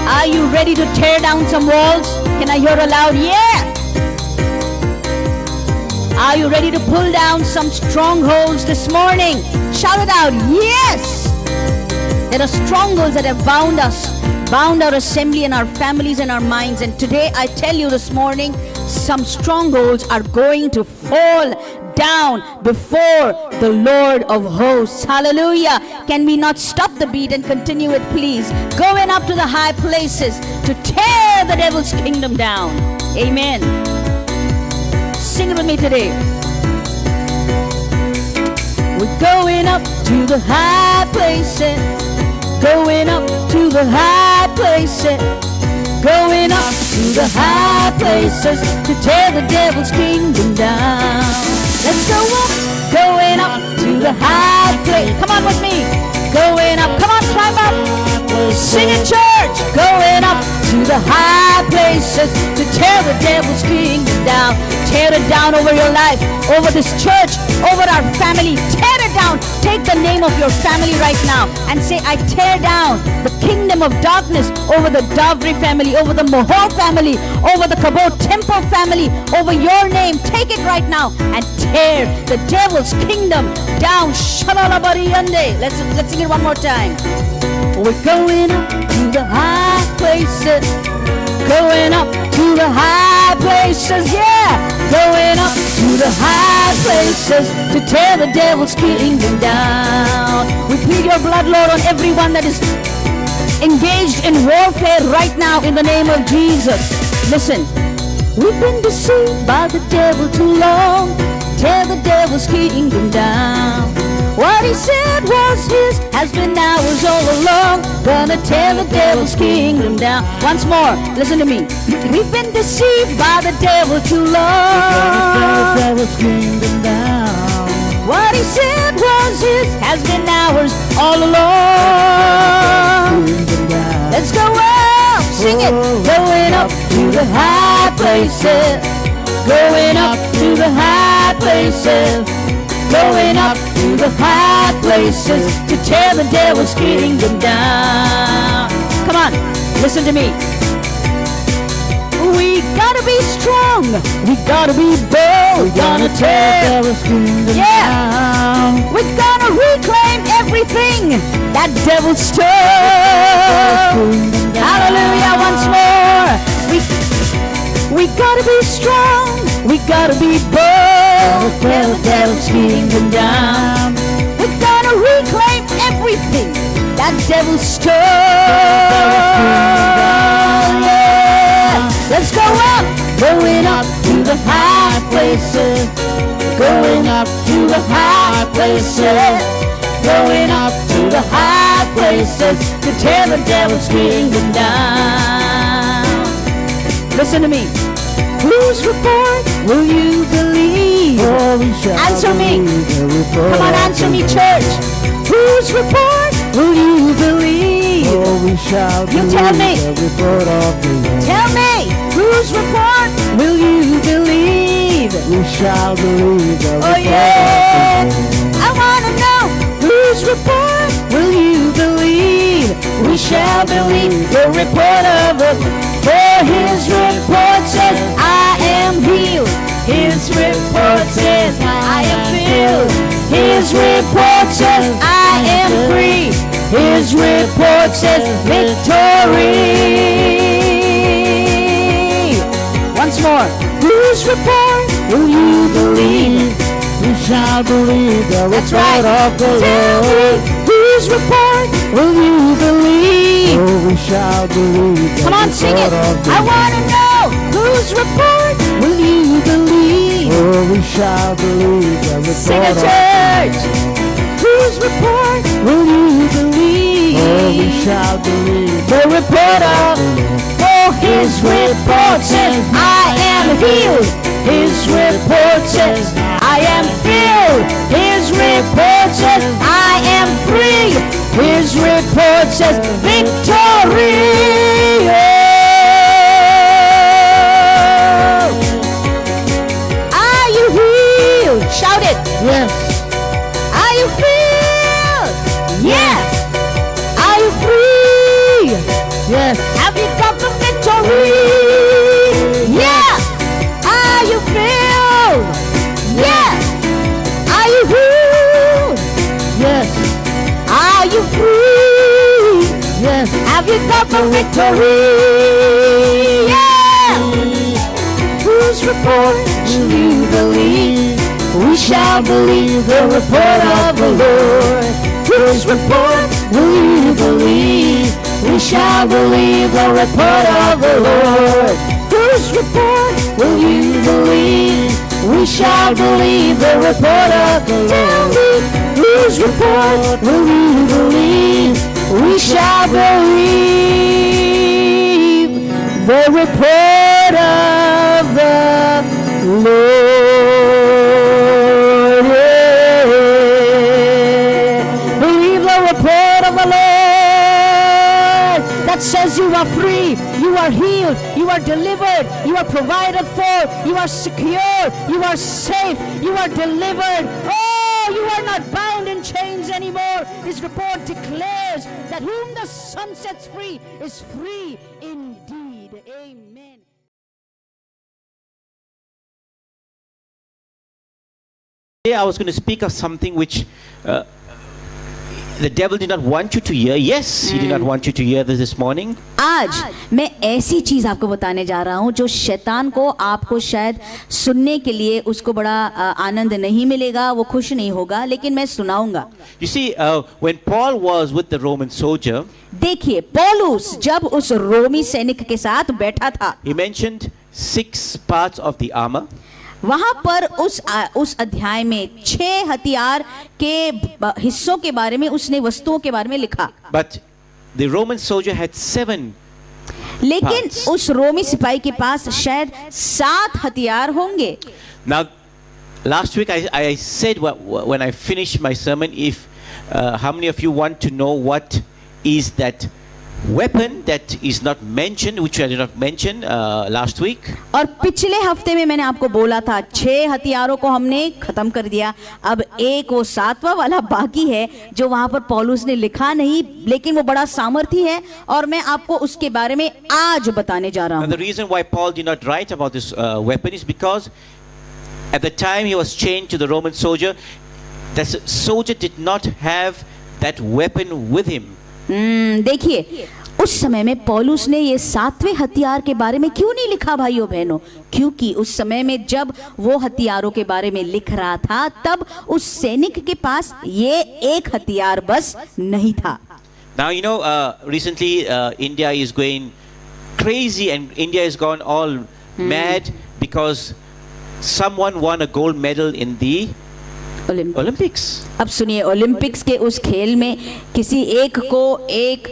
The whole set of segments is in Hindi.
Are you ready to tear down some walls? Can I hear a loud yeah? Are you ready to pull down some strongholds this morning? Shout it out, yes! There are strongholds that have bound us, bound our assembly and our families and our minds. And today I tell you this morning, some strongholds are going to fall down before the Lord of hosts. Hallelujah. Can we not stop the beat and continue it, please? Going up to the high places to tear the devil's kingdom down. Amen. Sing it with me today. We're going up to the high places. Going up to the high places. Going up to the high places to tear the devil's kingdom down. Let's go up, going up to the high place. Come on with me. Going up, come on, climb up. Sing it, church. Going up to the high places to tear the devil's kingdom down. Tear it down over your life, over this church, over our family. Tear it down. Take the name of your family right now and say, I tear down the kingdom of darkness over the Davri family, over the Mohol family, over the Kabot Temple family, over your name. Take it right now and tear the devil's kingdom down. Shalalabariyande. Let's sing it one more time. We're going up to the high places. Going up to the high places, yeah. Going up to the high places to tear the devil's kingdom down. We plead your blood, Lord, on everyone that is engaged in warfare right now in the name of Jesus. Listen, we've been deceived by the devil too long. Tear the devil's kingdom down. What he said was his has been ours all along. Gonna tear the devil's kingdom down. Once more, listen to me. We've been deceived by the devil too long. Tear the devil's kingdom down. What he said was his has been ours all along. Let's go up, sing it. Going up to the high places. Going up to the high places. Going up to the high places to tear the devil's kingdom down. Come on, listen to me. We gotta be strong. We gotta be bold. We're gonna tear the devil's kingdom down. We're gonna reclaim everything that devil stole. Hallelujah, once more. We gotta be strong. We gotta be bold. Tear the devil's kingdom down. We're gonna reclaim everything that devil stole. Yeah. Let's go up. Going up to the high places. Going up to the high places. Going up to the high places to tear the devil's kingdom down. Listen to me. Whose report will you believe? Answer me. Come on, answer me, church. Whose report will you believe? You tell me. Tell me. Whose report will you believe? We shall believe the report. Oh yeah. I want to know. Whose report will you believe? We shall believe the report of the Lord. For his report says, I am healed. His report says, I am filled. His report says, I am free. His report says, victory. Once more. Whose report will you believe? We shall believe the That's report right. of the Tell Lord. me, whose report will you believe? Oh, we shall believe the Come on, sing it. report of the I want to know, whose report will you believe? Oh, we shall believe the report Sing it, of church. Whose report will you believe? Oh, we shall believe The report of, for his report says, I am healed. His report says, I am filled. His report says, I am free. His report says, victory. Oh. Are you healed? Shout it. Yes. Are you filled? Yeah. Are you free? Yes. Have you got the victory? Yeah. Are you filled? Yeah. Are you healed? Yes. Are you free? Yes. Have you got the victory? Yeah. Whose report shall you believe? We shall believe the report of the Lord. Whose report will you believe? We shall believe the report of the Lord. Whose report will you believe? We shall believe the report of the Lord. Tell me, whose report will you believe? We shall believe the report of the Lord. Yeah. Believe the report of the Lord that says you are free, you are healed, you are delivered, you are provided for, you are secure, you are safe, you are delivered. Oh, you are not bound in chains anymore. This report declares that whom the Son sets free is free indeed. Amen. Today I was going to speak of something which the devil did not want you to hear. Yes, he did not want you to hear this morning. आज मैं ऐसी चीज आपको बताने जा रहा हूं जो शैतान को आपको शायद सुनने के लिए उसको बड़ा आनंद नहीं मिलेगा, वो खुश नहीं होगा, लेकिन मैं सुनाऊंगा. You see, when Paul was with the Roman soldier, देखिए, पौलुस जब उस रोमी सैनिक के साथ बैठा था, he mentioned 6 parts of the armor. वहां पर उस अध्याय में 6 हथियार के हिस्सों के बारे में, उसने वस्तुओं के बारे में लिखा. But the Roman soldier had 7 लेकिन parts. उस रोमी सिपाही के पास शायद 7 हथियार होंगे. Now, last week I said when I finished my sermon, if how many of you want to know what is that weapon that is not mentioned, which I did not mention last week. और पिछले हफ्ते में मैंने आपको बोला था 6 हथियारों को हमने खत्म कर दिया, अब एक वो 7वां वाला बाकी है जो वहां पर पौलुस ने लिखा नहीं, लेकिन वो बड़ा सामर्थी है और मैं आपको उसके बारे में आज बताने जा रहा And हूं. the reason why Paul did not write about this weapon is because at the time he was chained to the Roman soldier, the soldier did not have that weapon with him. देखिए, उस समय में पौलुस ने ये 7वें हथियार के बारे में क्यों नहीं लिखा भाइयों बहनों? क्योंकि उस समय में जब वो हथियारों के बारे में लिख रहा था, तब उस सैनिक के पास ये एक हथियार बस नहीं था. Now you know, recently India is going crazy and India has gone all mad because someone won a gold medal in the Olympics. अब सुनिए, ओलंपिक्स के उस खेल में किसी एक को एक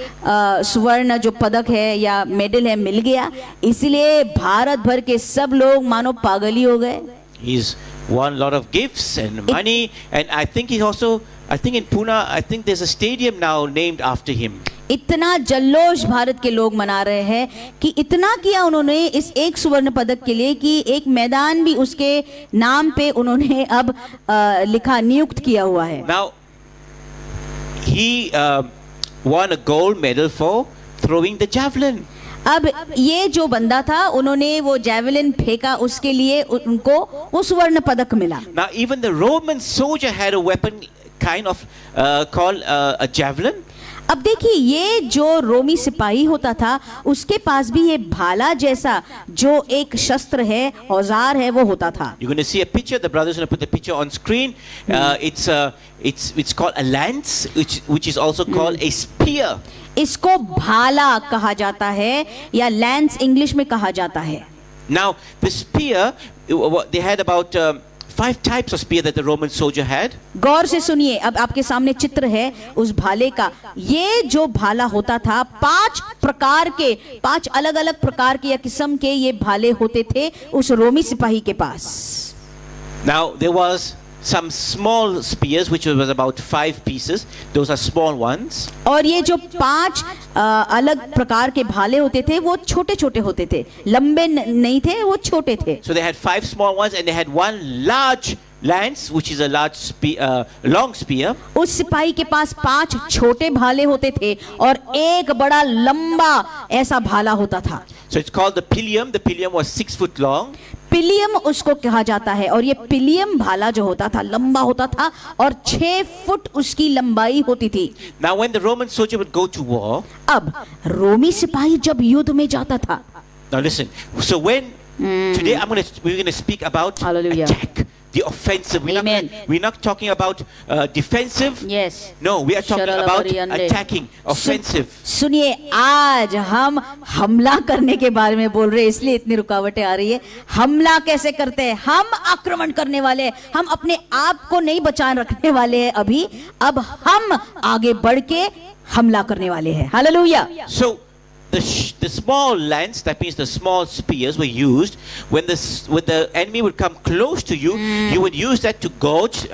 स्वर्ण जो पदक है या मेडल है मिल गया, इसलिए भारत भर के सब लोग मानो पागल ही हो गए. He's won a lot of gifts and money, and I think he also, I think in Pune, I think there's a stadium now named after him. इतना जल्लोष भारत के लोग मना रहे हैं कि इतना किया उन्होंने इस एक स्वर्ण पदक के लिए कि एक मैदान भी उसके नाम पे उन्होंने अब लिखा, नियुक्त किया हुआ है. Now he won a gold medal for throwing the javelin. अब ये जो बंदा था, उन्होंने वो जैवलिन फेंका, उसके लिए उनको वो स्वर्ण पदक मिला. Now even the Roman soldier had a weapon kind of called a javelin. अब देखिए, ये जो रोमी सिपाही होता था उसके पास भी ये भाला जैसा जो एक शस्त्र है, औजार है, वो होता था. You're going to see a picture. The brothers are going to put the picture on screen. It's called a lance, which is also called a spear. इसको भाला कहा जाता है या लैंस इंग्लिश में कहा जाता है. Now the spear, they had about 5 types of spear that the Roman soldier had. गौर से सुनिए, अब आपके सामने चित्र है उस भाले का. ये जो भाला होता था, 5 अलग अलग प्रकार के या किस्म के ये भाले होते थे उस रोमी सिपाही के पास. Now there was some small spears which was about 5 pieces. Those are small ones. और ये जो 5 अलग प्रकार के भाले होते थे वो छोटे छोटे होते थे, लंबे नहीं थे, वो छोटे थे. So they had 5 small ones and they had 1 large lance, which is a large long spear. उस सिपाही के पास 5 छोटे भाले होते थे और एक बड़ा लंबा ऐसा भाला होता था. So it's called the pillium. The pillium was 6 foot long. पिलियम उसको कहा जाता है और ये पिलियम भाला जो होता था लंबा होता था और 6 फुट उसकी लंबाई होती थी. Now when the Roman soldier would go to war, अब रोमी सिपाही जब युद्ध में जाता था. now listen, so when today we're going to speak about Hallelujah. attack, the offensive. Amen. We're not talking about defensive. Yes. No, we are talking about attacking, offensive. सुनिए, आज हम हमला करने के बारे में बोल रहे हैं, इसलिए इतनी रुकावटें आ रही है. हमला कैसे करते हैं? हम आक्रमण करने वाले हैं. हम अपने आप को नहीं बचा रखने वाले हैं अभी. अब हम आगे बढ़ के हमला करने वाले हैं. Hallelujah. So the small lance, that means the small spears, were used when the enemy would come close to you. You would use that to gouge.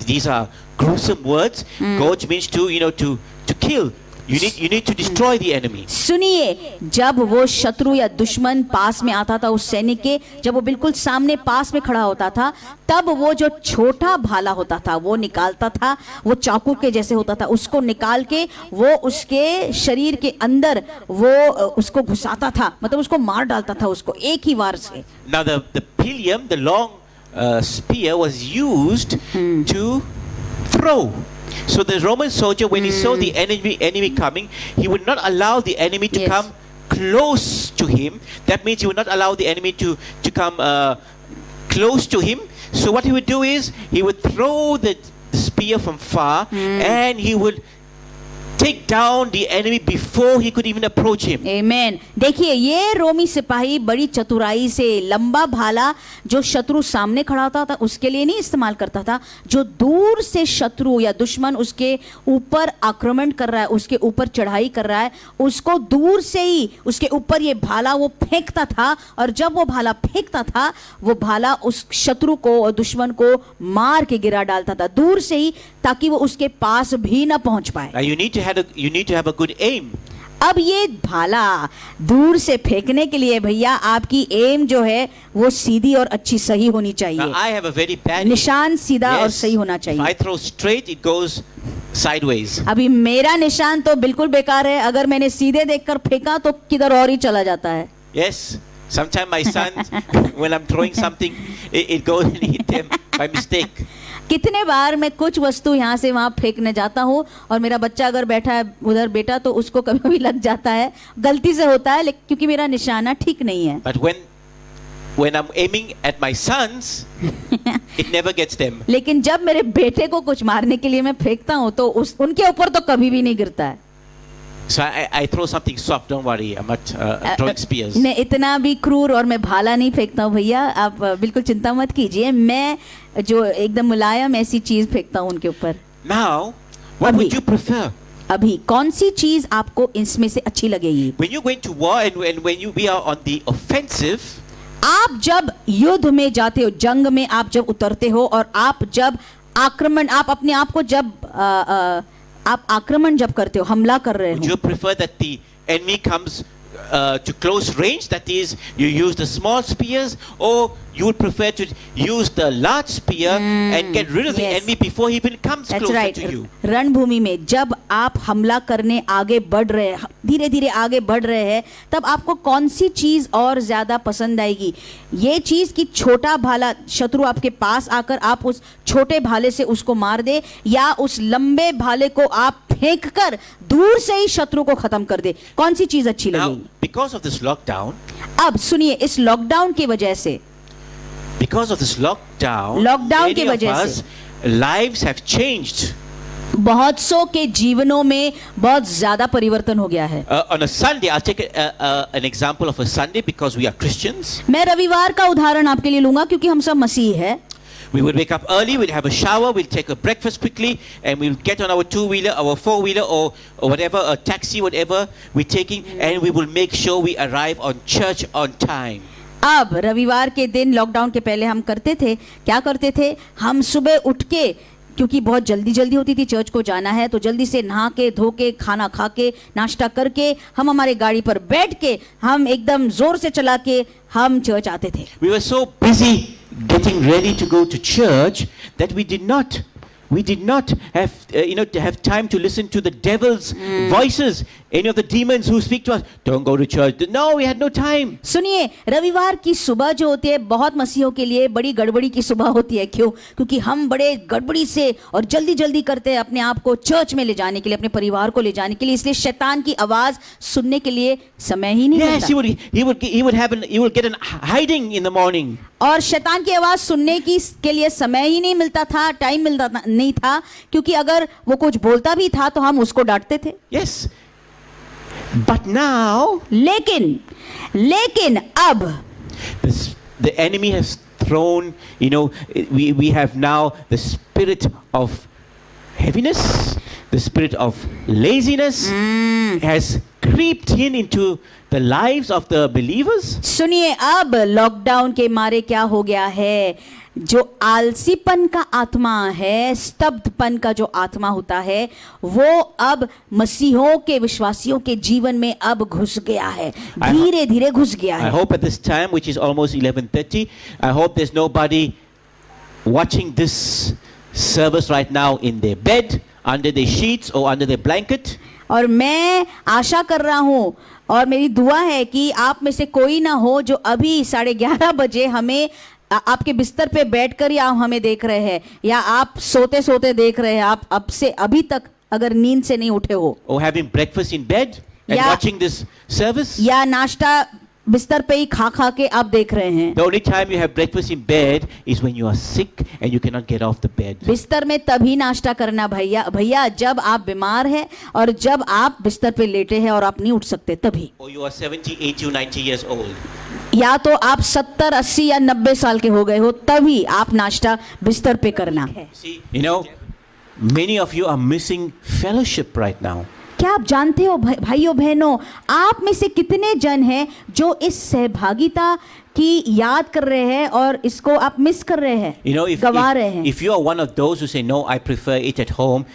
These are gruesome words. Gouge means to kill. You need to destroy the enemy. सुनिए, जब वो शत्रु या दुश्मन पास में आता था उस सैनिक के, जब वो बिल्कुल सामने पास में खड़ा होता था, तब वो जो छोटा भाला होता था वो निकालता था. वो चाकू के जैसे होता था, उसको निकाल के वो उसके शरीर के अंदर वो उसको घुसाता था, मतलब उसको मार डालता था उसको एक ही वार से. Now the pillium, the long spear, was used to throw. So the Roman soldier, when he saw the enemy coming, he would not allow the enemy to come close to him. That means he would not allow the enemy to come close to him. So what he would do is he would throw the spear from far, and he would take down the enemy before he could even approach him. Amen. देखिए, ये रोमी सिपाही बड़ी चतुराई से लंबा भाला जो शत्रु सामने खड़ा होता था उसके लिए नहीं इस्तेमाल करता था. जो दूर से शत्रु या दुश्मन उसके ऊपर आक्रमण कर रहा है, उसके ऊपर चढ़ाई कर रहा है, उसको दूर से ही उसके ऊपर ये भाला वो फेंकता था. और जब वो भाला फेंकता था, वो भाला उस शत्रु को और दुश्मन को मार के गिरा डालता था दूर से ही, ताकि वो उसके पास भी ना पहुंच पाए. Now you need to have a good aim. अब ये भाला दूर से फेंकने के लिए भैया आपकी एम जो है वो सीधी और अच्छी सही होनी Now चाहिए. I have a very bad निशान सीधा और सही होना If चाहिए. I throw straight, it goes sideways. अभी मेरा निशान तो बिल्कुल बेकार है. अगर मैंने सीधे देखकर फेंका तो किधर और ही चला जाता है. Yes. Sometimes my son, when I'm throwing something, it goes and hit them by mistake. कितने बार मैं कुछ वस्तु यहाँ से वहाँ फेंकने जाता हूँ और मेरा बच्चा अगर बैठा है उधर बेटा तो उसको कभी भी लग जाता है. गलती से होता है, लेकिन क्योंकि मेरा निशाना ठीक नहीं है. But when I'm aiming at my sons, it never gets them. लेकिन जब मेरे बेटे को कुछ मारने के लिए मैं फेंकता हूँ तो उनके ऊपर तो कभी भी नहीं गिरता है. So I throw something soft. Don't worry, I'm not throwing spears. मैं इतना भी क्रूर और मैं भाला नहीं फेंकता हूँ भैया, आप बिल्कुल चिंता मत कीजिए. मैं जो एकदम मुलायम ऐसी चीज फेंकता हूँ उनके ऊपर. Now, what would you prefer? अभी कौन सी चीज आपको इसमें से अच्छी लगेगी? When you're going to war and when we are on the offensive, आप जब युद्ध में जाते हो, जंग में आप जब उतरते हो और आप जब आक्रमण, आप अपने आप को जब आप आक्रमण जब करते हो, हमला कर रहे would हो, you prefer that the enemy comes to close range, that is you use the small spears, or you would prefer to use the large spear and get rid of the yes. enemy before he even comes That's closer right. to you? रणभूमि में जब आप हमला करने आगे बढ़ रहे हैं, धीरे धीरे आगे बढ़ रहे हैं, तब आपको कौन सी चीज और ज्यादा पसंद आएगी? ये चीज कि छोटा भाला शत्रु आपके पास आकर आप उस छोटे भाले से उसको मार दे, या उस लंबे भाले को आप फेंक कर दूर से ही शत्रु को खत्म कर दे? कौन सी चीज अच्छी Now, लगेगी? because of this lockdown, अब सुनिए, इस लॉकडाउन की वजह से, because of this lockdown, Lockdown many की of वजह us lives have changed. बहुत सौ के जीवनों में बहुत ज्यादा परिवर्तन हो गया है. On a Sunday, I'll take an example of a Sunday because we are Christians. मैं रविवार का उदाहरण आपके लिए लूंगा क्योंकि हम सब मसीह हैं. We would wake up early, we'll have a shower, we'll take a breakfast quickly, and we'll get on our two-wheeler, our four-wheeler, or whatever, a taxi, whatever we're taking, and we will make sure we arrive on church on time. अब रविवार के दिन लॉकडाउन के पहले हम करते थे, क्या करते थे? हम सुबह उठ के, क्योंकि बहुत जल्दी होती थी, चर्च को जाना है, तो जल्दी से नहा के, धो के, खाना खा के, नाश्ता करके, हम हमारे गाड़ी पर बैठ के, हम एकदम जोर से चला के हम चर्च आते थे. We were so busy getting ready to go to church that we did not have to have time to listen to the devil's voices, any of the demons who speak to us. Don't go to church. No, we had no time. सुनिए, रविवार की सुबह जो होती है बहुत मसीहों के लिए बड़ी गड़बड़ी की सुबह होती है। क्यों? क्योंकि हम बड़े गड़बड़ी से और जल्दी जल्दी करते हैं अपने आप को चर्च में ले जाने के लिए, अपने परिवार को ले जाने के लिए, इसलिए शैतान की आवाज सुनने के लिए समय ही नहीं Yes, मिलता। he would get an hiding in the morning. और शैतान की आवाज सुनने के लिए समय ही नहीं मिलता था, टाइम मिलता नहीं था, क्योंकि अगर वो कुछ बोलता भी था तो हम उसको डांटते थे। Yes. But now लेकिन अब the enemy has thrown, we have now the spirit of heaviness, the spirit of laziness has creeped into the lives of the believers. सुनिए, अब लॉकडाउन के मारे क्या हो गया है, जो आलसीपन का आत्मा है, स्तब्धपन का जो आत्मा होता है, वो अब मसीहों के विश्वासियों के जीवन में अब घुस गया है, धीरे धीरे घुस गया है। I hope at this time, which is almost 11:30, I hope there's nobody watching this service right now in their bed, under their sheets or under their blanket. और मैं आशा कर रहा हूँ और मेरी दुआ है कि आप में से कोई ना हो जो अभी 11:30 बजे हमें आपके बिस्तर पे बैठकर या हमें देख रहे हैं, या आप सोते सोते देख रहे हैं, आप अब से अभी तक अगर नींद से नहीं उठे हो, Or having breakfast in bed and watching this service. या नाश्ता बिस्तर पे ही खा के आप देख रहे हैं। The only time you have breakfast in bed is when you are sick and you cannot get off the bed. बिस्तर में तभी नाश्ता करना भैया जब आप बीमार हैं और जब आप बिस्तर पे लेटे हैं और आप नहीं उठ सकते, तभी। Or you are 70, 80 or 90 years old. या तो आप 70, 80 या 90 साल के हो गए हो, तभी आप नाश्ता बिस्तर पे करना है। See, many of you are missing fellowship right now. क्या आप जानते हो भाइयों बहनों, आप में से कितने जन हैं जो इस सहभागिता की याद कर रहे हैं और इसको आप मिस कर रहे हैं, गवा रहे हैं। If you are one of those who say no, I prefer it at home,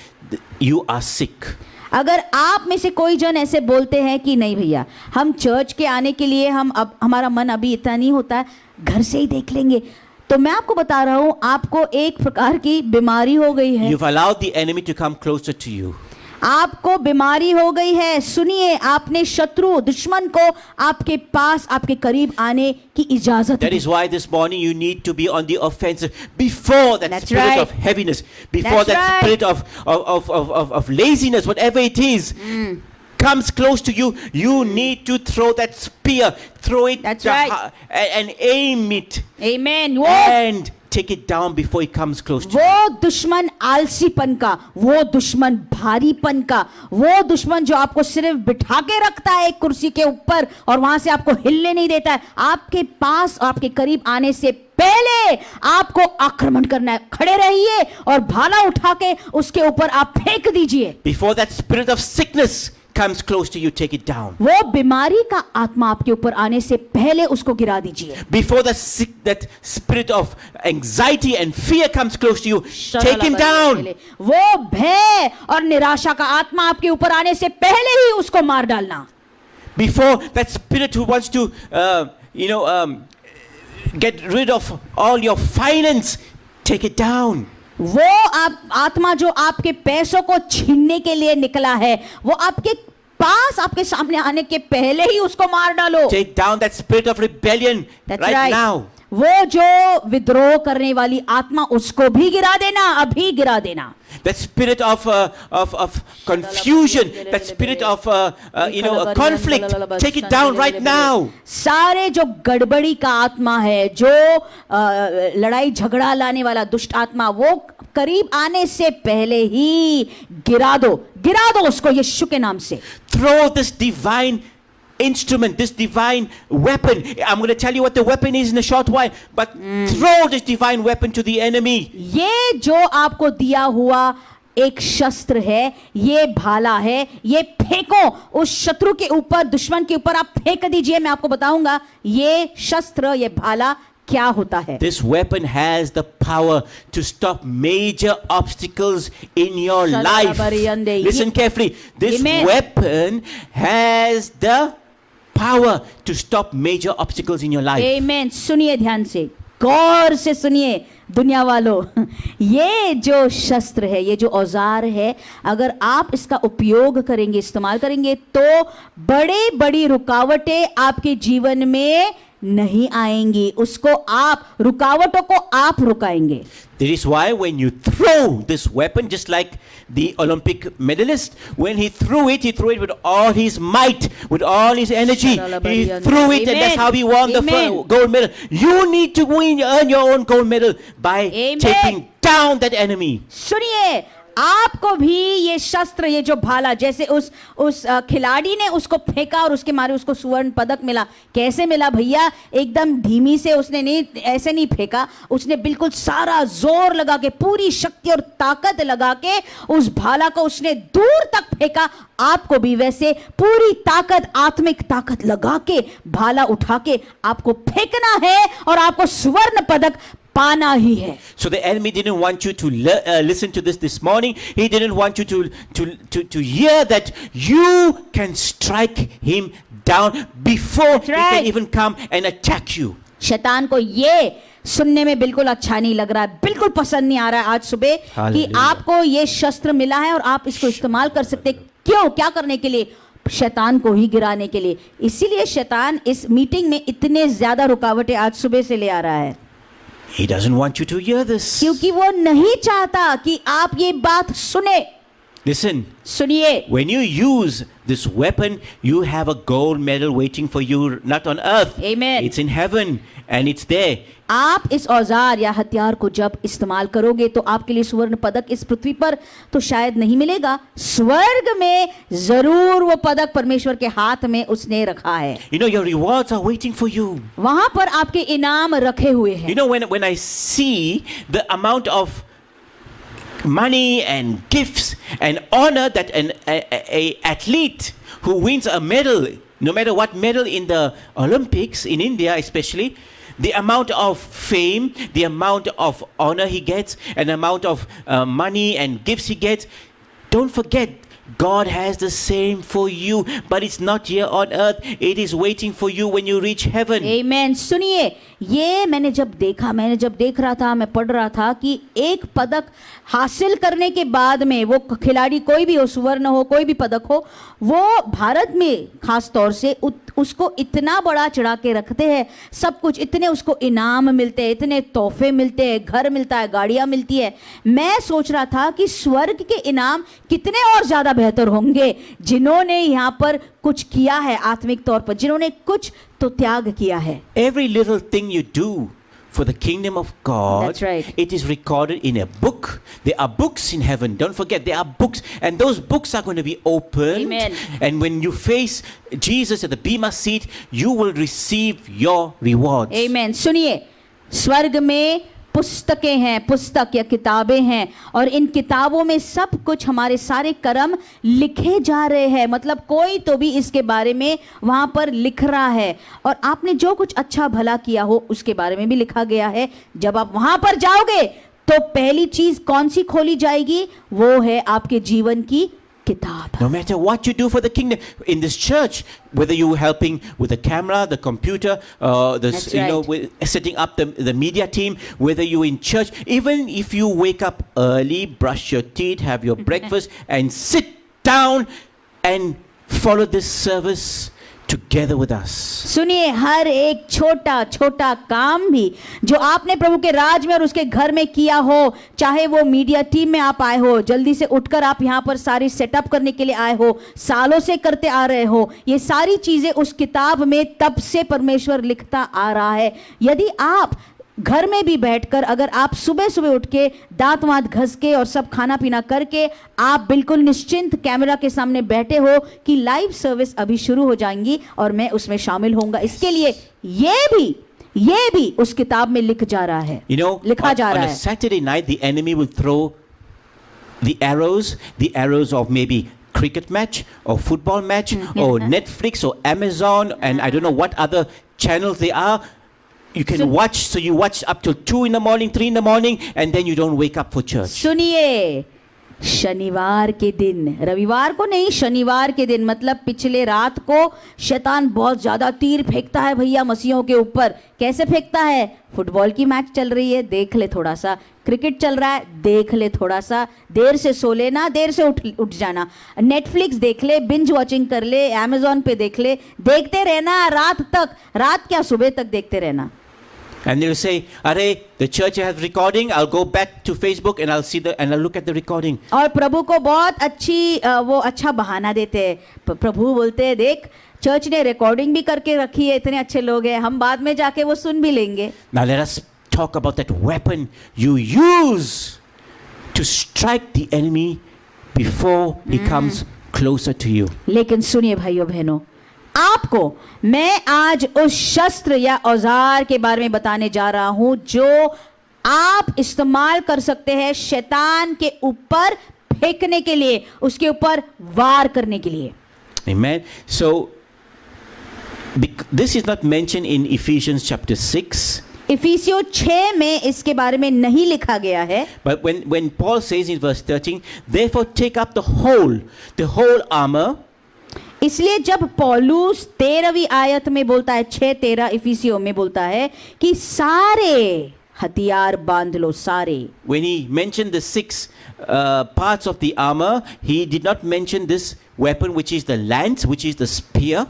you are sick. अगर आप में से कोई जन ऐसे बोलते हैं कि नहीं भैया, हम चर्च के आने के लिए हमारा मन अभी इतना नहीं होता है, घर से ही देख लेंगे, तो मैं आपको बता रहा हूँ, आपको एक प्रकार की बीमारी हो गई है। You've allowed the enemy to come closer to you. आपको बीमारी हो गई है। सुनिए, आपने शत्रु दुश्मन को आपके पास, आपके करीब आने की इजाजत That is why this morning you need to be on the offensive before that spirit of heaviness, before that spirit of laziness, whatever it is, comes close to you. You need to throw that spear, throw it and aim it. Amen. And take it down before it comes close to you. वो दुश्मन आलसीपन का, वो दुश्मन भारीपन का, वो दुश्मन जो आपको सिर्फ बिठा के रखता है एक कुर्सी के ऊपर और वहां से आपको हिलने नहीं देता है, आपके पास, आपके करीब आने से पहले आपको आक्रमण करना है। खड़े रहिए और भाला उठा के उसके ऊपर आप फेंक दीजिए। Before that spirit of sickness comes close to you, take it down. वो बीमारी का आत्मा आपके ऊपर आने से पहले उसको गिरा दीजिए। Before that spirit of anxiety and fear comes close to you, take him down. वो भय और निराशा का आत्मा आपके ऊपर आने से पहले ही उसको मार डालना। Before that spirit who wants to get rid of all your finance, take it down. वो आत्मा जो आपके पैसों को छीनने के लिए निकला है, वो आपके पास, आपके सामने आने के पहले ही उसको मार डालो। Take down that spirit of rebellion right now. वो जो विद्रोह करने वाली आत्मा, उसको भी गिरा देना, अभी गिरा देना। That spirit of confusion, that spirit of conflict, take it down right now. सारे जो गड़बड़ी का आत्मा है, जो लड़ाई झगड़ा लाने वाला दुष्ट आत्मा, वो करीब आने से पहले ही गिरा दो उसको यीशु के नाम से। Throw this divine instrument, this divine weapon. I'm going to tell you what the weapon is in a short while, but throw this divine weapon to the enemy. ये जो आपको दिया हुआ एक शस्त्र है, ये भाला है, ये फेंको उस शत्रु के ऊपर, दुश्मन के ऊपर आप फेंक दीजिए। मैं आपको बताऊंगा ये शस्त्र, ये भाला क्या होता है। This weapon has the power to stop major obstacles in your life. Listen carefully. This weapon has the power to stop major obstacles in your life. Amen. सुनिए ध्यान से, गौर से सुनिए दुनिया वालों, ये जो शस्त्र है, ये जो औजार है, अगर आप इसका उपयोग करेंगे, इस्तेमाल करेंगे, तो बड़े बड़ी रुकावटें आपके जीवन में नहीं आएंगी। उसको आप, रुकावटों को आप रुकाएंगे। That is why when you throw this weapon, just like the Olympic medalist, when he threw it with all his might, with all his energy. He threw it, and that's how he won the Amen. gold medal. You need to earn your own gold medal by Amen. taking down that enemy. सुनिए, आपको भी ये शस्त्र, ये जो भाला, जैसे उस खिलाड़ी ने उसको फेंका और उसके मारे उसको स्वर्ण पदक मिला। कैसे मिला भैया? एकदम धीमी से उसने नहीं, ऐसे नहीं फेंका, उसने बिल्कुल सारा जोर लगा के, पूरी शक्ति और ताकत लगा के उस भाला को उसने दूर तक फेंका। आपको भी वैसे पूरी ताकत, आत्मिक ताकत लगा के भाला उठा के आपको फेंकना है और आपको स्वर्ण पदक पाना ही है। So the enemy didn't want you to listen to this morning. He didn't want you to hear that you can strike him down before he can even come and attack you. शैतान को ये सुनने में बिल्कुल अच्छा नहीं लग रहा है, बिल्कुल पसंद नहीं आ रहा है आज सुबह कि आपको ये शस्त्र मिला है और आप इसको इस्तेमाल कर सकते। क्यों? क्या करने के लिए? शैतान को ही गिराने के लिए। इसीलिए शैतान इस मीटिंग में इतने ज्यादा रुकावटें आज सुबह से ले आ रहा है। He doesn't want you to hear this. क्योंकि वो नहीं चाहता कि आप ये बात सुने। Listen. सुनिए, When you use this weapon, you have a gold medal waiting for you, not on earth. Amen. It's in heaven and it's there. आप इस औजार या हथियार को जब इस्तेमाल करोगे तो आपके लिए स्वर्ण पदक इस पृथ्वी पर तो शायद नहीं मिलेगा, स्वर्ग में जरूर वो पदक परमेश्वर के हाथ में उसने रखा है। You know, your rewards are waiting for you. वहां पर आपके इनाम रखे हुए हैं। You know, when I see the amount of money and gifts and honor that a athlete who wins a medal, no matter what medal in the Olympics, in India especially, the amount of fame, the amount of honor he gets, and the amount of money and gifts he gets, don't forget, God has the same for you, but it's not here on earth. It is waiting for you when you reach heaven. Amen. सुनिए, ये मैंने जब देख रहा था, मैं पढ़ रहा था कि एक पदक हासिल करने के बाद में वो खिलाड़ी, कोई भी हो, स्वर्ण हो, कोई भी पदक हो, वो भारत में खास तौर से उसको इतना बड़ा चढ़ा के रखते हैं, सब कुछ, इतने उसको इनाम मिलते हैं, इतने तोहफे मिलते हैं, घर मिलता है, गाड़ियां मिलती है। मैं सोच रहा था कि स्वर्ग के इनाम कितने और ज्यादा बेहतर होंगे जिन्होंने यहाँ पर कुछ किया है आत्मिक तौर पर, जिन्होंने कुछ तो त्याग किया है। Every little thing you do for the kingdom of God, That's right. it is recorded in a book. There are books in heaven. Don't forget, there are books, and those books are going to be opened. Amen. And when you face Jesus at the bema seat, you will receive your rewards. Amen. सुनिए, स्वर्ग में पुस्तकें हैं, पुस्तक या किताबें हैं, और इन किताबों में सब कुछ, हमारे सारे कर्म लिखे जा रहे हैं। मतलब कोई तो भी इसके बारे में वहां पर लिख रहा है, और आपने जो कुछ अच्छा भला किया हो उसके बारे में भी लिखा गया है। जब आप वहां पर जाओगे तो पहली चीज कौन सी खोली जाएगी? वो है आपके जीवन की किताब। No matter what you do for the kingdom in this church, whether you're helping with the camera, the computer, That's right. with setting up the media team, whether you're in church, even if you wake up early, brush your teeth, have your breakfast, and sit down and follow this service together with us. सुनिए, हर एक छोटा छोटा काम भी जो आपने प्रभु के राज में और उसके घर में किया हो, चाहे वो मीडिया टीम में आप आए हो, जल्दी से उठकर आप यहाँ पर सारी सेटअप करने के लिए आए हो, सालों से करते आ रहे हो, ये सारी चीजें उस किताब में तब से परमेश्वर लिखता आ रहा है। यदि आप घर में भी बैठकर, अगर आप सुबह सुबह उठ के दांत वांत घस के और सब खाना पीना करके आप बिल्कुल निश्चिंत कैमरा के सामने बैठे हो कि लाइव सर्विस अभी शुरू हो जाएंगी और मैं उसमें शामिल होऊंगा, इसके लिए ये भी उस किताब में लिख जा रहा है, You know, लिखा जा रहा on a है। Saturday night, the enemy will throw the arrows of maybe cricket match or football match or Netflix or Amazon and I don't know what other channels they are. You can watch, so you watch up till 2 in the morning, 3 in the morning, and then you don't wake up for church. सुनिए, शनिवार के दिन, रविवार को नहीं, शनिवार के दिन, मतलब पिछले रात को शैतान बहुत ज़्यादा तीर फेंकता है भैया मसीहों के ऊपर। कैसे फेंकता है? फुटबॉल की मैच चल रही है, देख ले थोड़ा सा, क्रिकेट चल रहा है, देख ले थोड़ा सा, देर से सो लेना, देर से उठ जाना, नेटफ्लिक्स देख ले, बिंज वॉचिंग कर ले, अमेजोन पे देख ले, देखते रहना रात तक, रात क्या सुबह तक देखते रहना। And they'll say, "Arey, the church has recording. I'll go back to Facebook and I'll look at the recording." और प्रभु को बहुत वो अच्छा बहाना देते हैं। प्रभु बोलते हैं, देख चर्च ने रिकॉर्डिंग भी करके रखी है, इतने अच्छे लोग हैं, हम बाद में जाके वो सुन भी लेंगे। Now let us talk about that weapon you use to strike the enemy before he comes closer to you. लेकिन सुनिए भाइयों बहनों, आपको मैं आज उस शस्त्र या औजार के बारे में बताने जा रहा हूं जो आप इस्तेमाल कर सकते हैं शैतान के ऊपर फेंकने के लिए, उसके ऊपर वार करने के लिए। Amen. So this is not mentioned in Ephesians chapter 6. इफिसियों 6 में इसके बारे में नहीं लिखा गया है। But when Paul says in verse 13, therefore take up the whole armor. इसलिए जब पौलुस 13वीं आयत में बोलता है, 6:13 इफिसियों में बोलता है कि सारे हथियार बांध लो, सारे। When he mentioned the 6 parts of the armor, he did not mention this weapon which is the lance, which is the spear.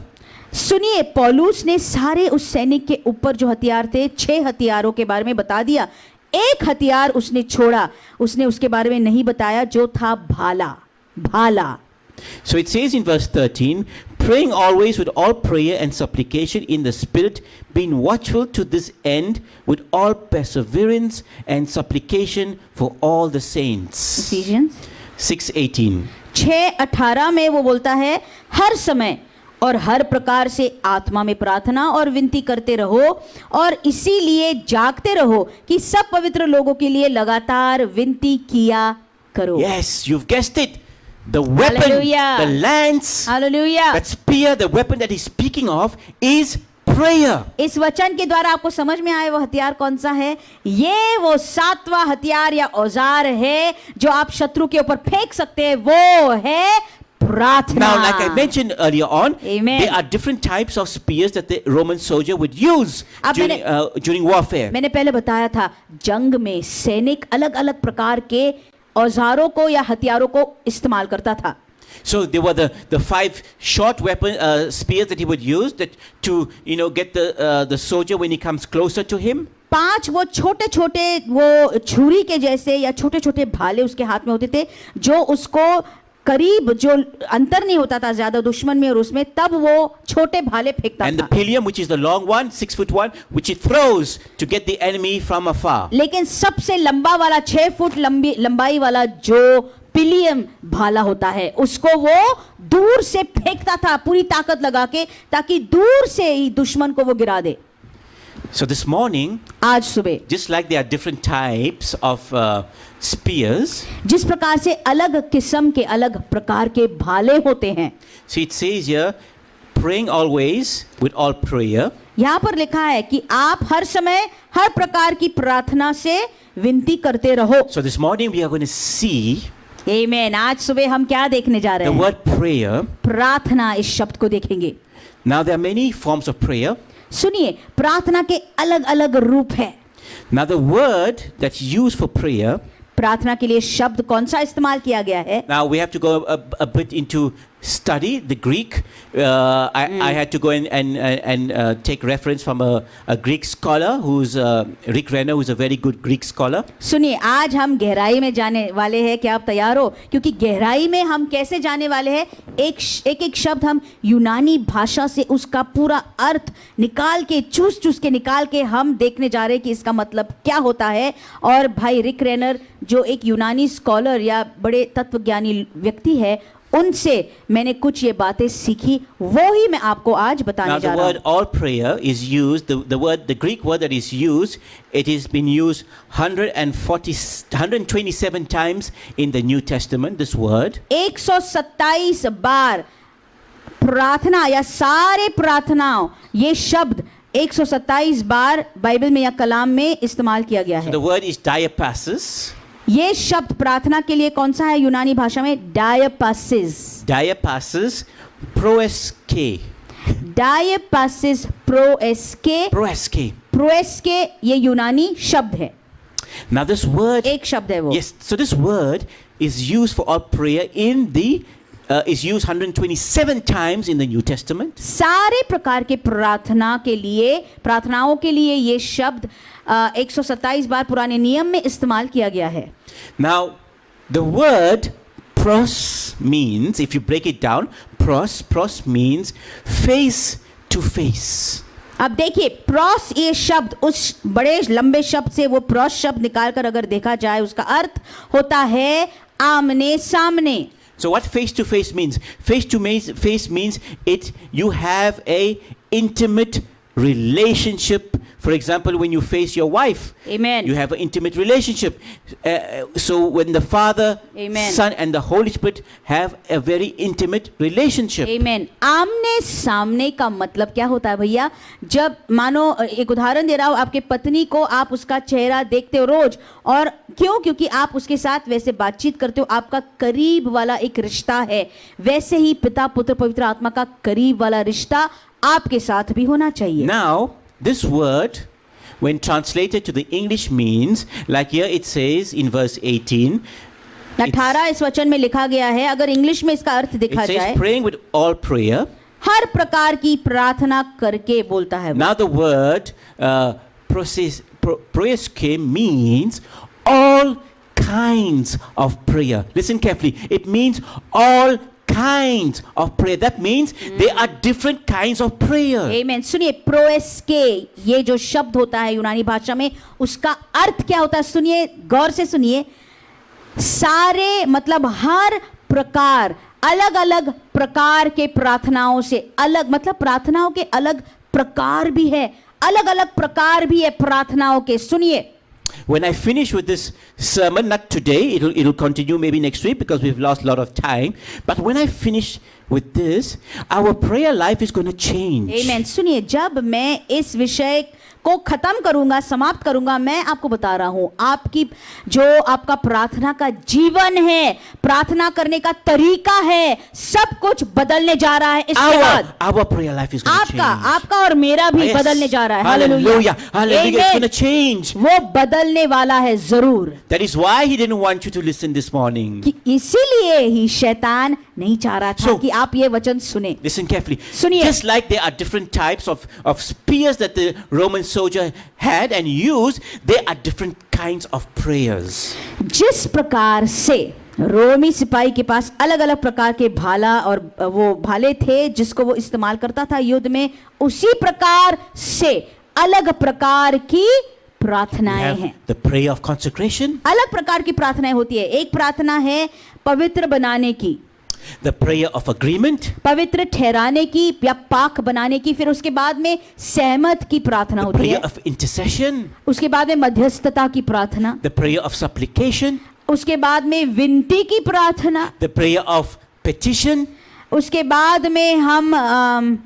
सुनिए, पौलुस ने सारे उस सैनिक के ऊपर जो हथियार थे, 6 हथियारों के बारे में बता दिया। एक हथियार उसने छोड़ा, उसने उसके बारे में नहीं बताया, जो था भाला। So it says in verse 13, praying always with all prayer and supplication in the Spirit, being watchful to this end with all perseverance and supplication for all the saints. Ephesians 6:18. 6:18 में वो बोलता है, हर समय और हर प्रकार से आत्मा में प्रार्थना और विनती करते रहो और इसीलिए जागते रहो कि सब पवित्र लोगों के लिए लगातार विनती किया करो। Yes, you've guessed it. The weapon, Hallelujah. the lance, hallelujah. that spear, the weapon that he's speaking of is prayer. इस वचन के द्वारा आपको समझ में आए वो हथियार कौन सा है? ये वो 7वां हथियार या औजार है जो आप शत्रु के ऊपर फेंक सकते हैं, वो है प्रार्थना। Now, like I mentioned earlier on, Amen. there are different types of spears that the Roman soldier would use during warfare. मैंने पहले बताया था, जंग में सैनिक अलग अलग प्रकार के औजारों को या हथियारों को इस्तेमाल करता था। So there were the 5 short weapon spears that he would use that to get the soldier when he comes closer to him. 5 वो छोटे छोटे वो छुरी के जैसे या छोटे छोटे भाले उसके हाथ में होते थे, जो उसको करीब, जो अंतर नहीं होता था ज्यादा दुश्मन में और उसमें, तब वो छोटे भाले फेंकता And the था। pillium, which is the long one, 6 foot one, which he throws to get the enemy from afar. लेकिन सबसे लंबा वाला 6 फुट लंबाई वाला जो पिलियम भाला होता है, उसको वो दूर से फेंकता था पूरी ताकत लगा के, ताकि दूर से ही दुश्मन को वो गिरा दे। So this morning, आज सुबह just like there are different types of spears, जिस प्रकार से अलग किस्म के अलग प्रकार के भाले होते हैं, see it says here, praying always with all prayer. यहाँ पर लिखा है कि आप हर समय हर प्रकार की प्रार्थना से विनती करते रहो। So this morning we are going to see आमेन। आज सुबह हम क्या देखने जा रहे the हैं? word prayer. प्रार्थना इस शब्द को देखेंगे। Now there are many forms of prayer. सुनिए, प्रार्थना के अलग अलग रूप हैं। Now the word that's used for prayer, प्रार्थना के लिए शब्द कौन सा इस्तेमाल किया गया है? now we have to go a bit into study the Greek. I had to go and take reference from a Greek scholar who's Rick Renner, who's a very good Greek scholar. सुनिए, आज हम गहराई में जाने वाले हैं। क्या आप तैयार हो? क्योंकि गहराई में हम कैसे जाने वाले हैं, एक शब्द हम यूनानी भाषा से उसका पूरा अर्थ निकाल के, चूस के निकाल के हम देखने जा रहे हैं कि इसका मतलब क्या होता है। और भाई रिक रेनर, जो एक यूनानी स्कॉलर या बड़े तत्वज्ञानी व्यक्ति है, उनसे मैंने कुछ ये बातें सीखी, वो ही मैं आपको आज बताने जा रहा हूँ। Now the word all prayer is used, the Greek word that is used, it has been used 127 times in the New Testament, this word. 127 बार प्रार्थना या सारे प्रार्थनाओं, ये शब्द 127 बार बाइबल में या कलाम में इस्तेमाल किया गया है। The word is diapasis. ये शब्द प्रार्थना के लिए कौन सा है यूनानी भाषा में? डायपासिस। Diapasis, proeske. डायपासिस प्रोएस्के। Proeske. प्रोएस्के ये यूनानी शब्द है, Now this word, एक शब्द है वो। yes, so this word is used for all prayer in the, is used 127 times in the New Testament. सारे प्रकार के प्रार्थना के लिए, प्रार्थनाओं के लिए ये शब्द 127 बार पुराने नियम में इस्तेमाल किया गया है। Now, the word pros means, if you break it down, pros means face to face. अब देखिए, प्रोस ये शब्द, उस बड़े लंबे शब्द से वो प्रोस शब्द निकालकर अगर देखा जाए, उसका अर्थ होता है आमने सामने। So what face to face means? Face to face means you have a intimate relationship. For example, when you face your wife, Amen. you have an intimate relationship. So when the Father, Amen. Son and the Holy Spirit have a very intimate relationship. Amen. आमने सामने का मतलब क्या होता है भैया? जब मानो, एक उदाहरण दे रहा हूं, आपके पत्नी को आप उसका चेहरा देखते हो रोज, और क्यों? क्योंकि आप उसके साथ वैसे बातचीत करते हो, आपका करीब वाला एक रिश्ता है। वैसे ही पिता पुत्र पवित्र आत्मा का करीब वाला रिश्ता आपके साथ भी होना चाहिए। Now, this word, when translated to the English, means, like here it says in verse 18, 18 इस वचन में लिखा गया है, अगर इंग्लिश में इसका अर्थ it देखा says जाए, praying with all prayer. हर प्रकार की प्रार्थना करके बोलता है वो। Now the word proeske means all kinds of prayer. Listen carefully. It means all kinds of prayer. That means there are different kinds of prayer. Amen. सुनिए, प्रोएस्के ये जो शब्द होता है यूनानी भाषा में, उसका अर्थ क्या होता है? सुनिए, गौर से सुनिए। सारे मतलब हर प्रकार, अलग अलग प्रकार के प्रार्थनाओं से, अलग मतलब प्रार्थनाओं के अलग प्रकार भी है, अलग अलग प्रकार भी है प्रार्थनाओं के। सुनिए, When I finish with this sermon, not today, it'll continue maybe next week because we've lost a lot of time. But when I finish with this, our prayer life is going to change. Amen. सुनिए, जब मैं इस विषय को खत्म करूंगा, समाप्त करूंगा, मैं आपको बता रहा हूं, आपकी जो आपका प्रार्थना का जीवन है, प्रार्थना करने का तरीका है, सब कुछ बदलने जा रहा है इसके बाद। Our prayer life is going to change. आपका और मेरा भी Yes. बदलने जा रहा है। Hallelujah. Hallelujah. It's going to change. वो बदलने वाला है जरूर। That is why he didn't want you to listen this morning. कि इसीलिए ही शैतान नहीं चाह रहा था So, कि आप ये वचन सुने। Listen carefully. सुनिए। Just like there are different types of spears that the Roman soldier had and used, there are different kinds of prayers. जिस प्रकार से रोमी सिपाही के पास अलग अलग प्रकार के भाला और वो भाले थे जिसको वो इस्तेमाल करता था युद्ध में, उसी प्रकार से अलग प्रकार की We प्रार्थनाएं have हैं। the prayer of consecration, अलग प्रकार की प्रार्थनाएं होती है। एक प्रार्थना है पवित्र बनाने की, the prayer of agreement, पवित्र ठहराने की या पाक बनाने की, फिर उसके बाद में सहमत की प्रार्थना the होती prayer है, of intercession, उसके बाद में मध्यस्थता की प्रार्थना, the prayer of supplication, उसके बाद में विनती की प्रार्थना, the prayer of petition, उसके बाद में हम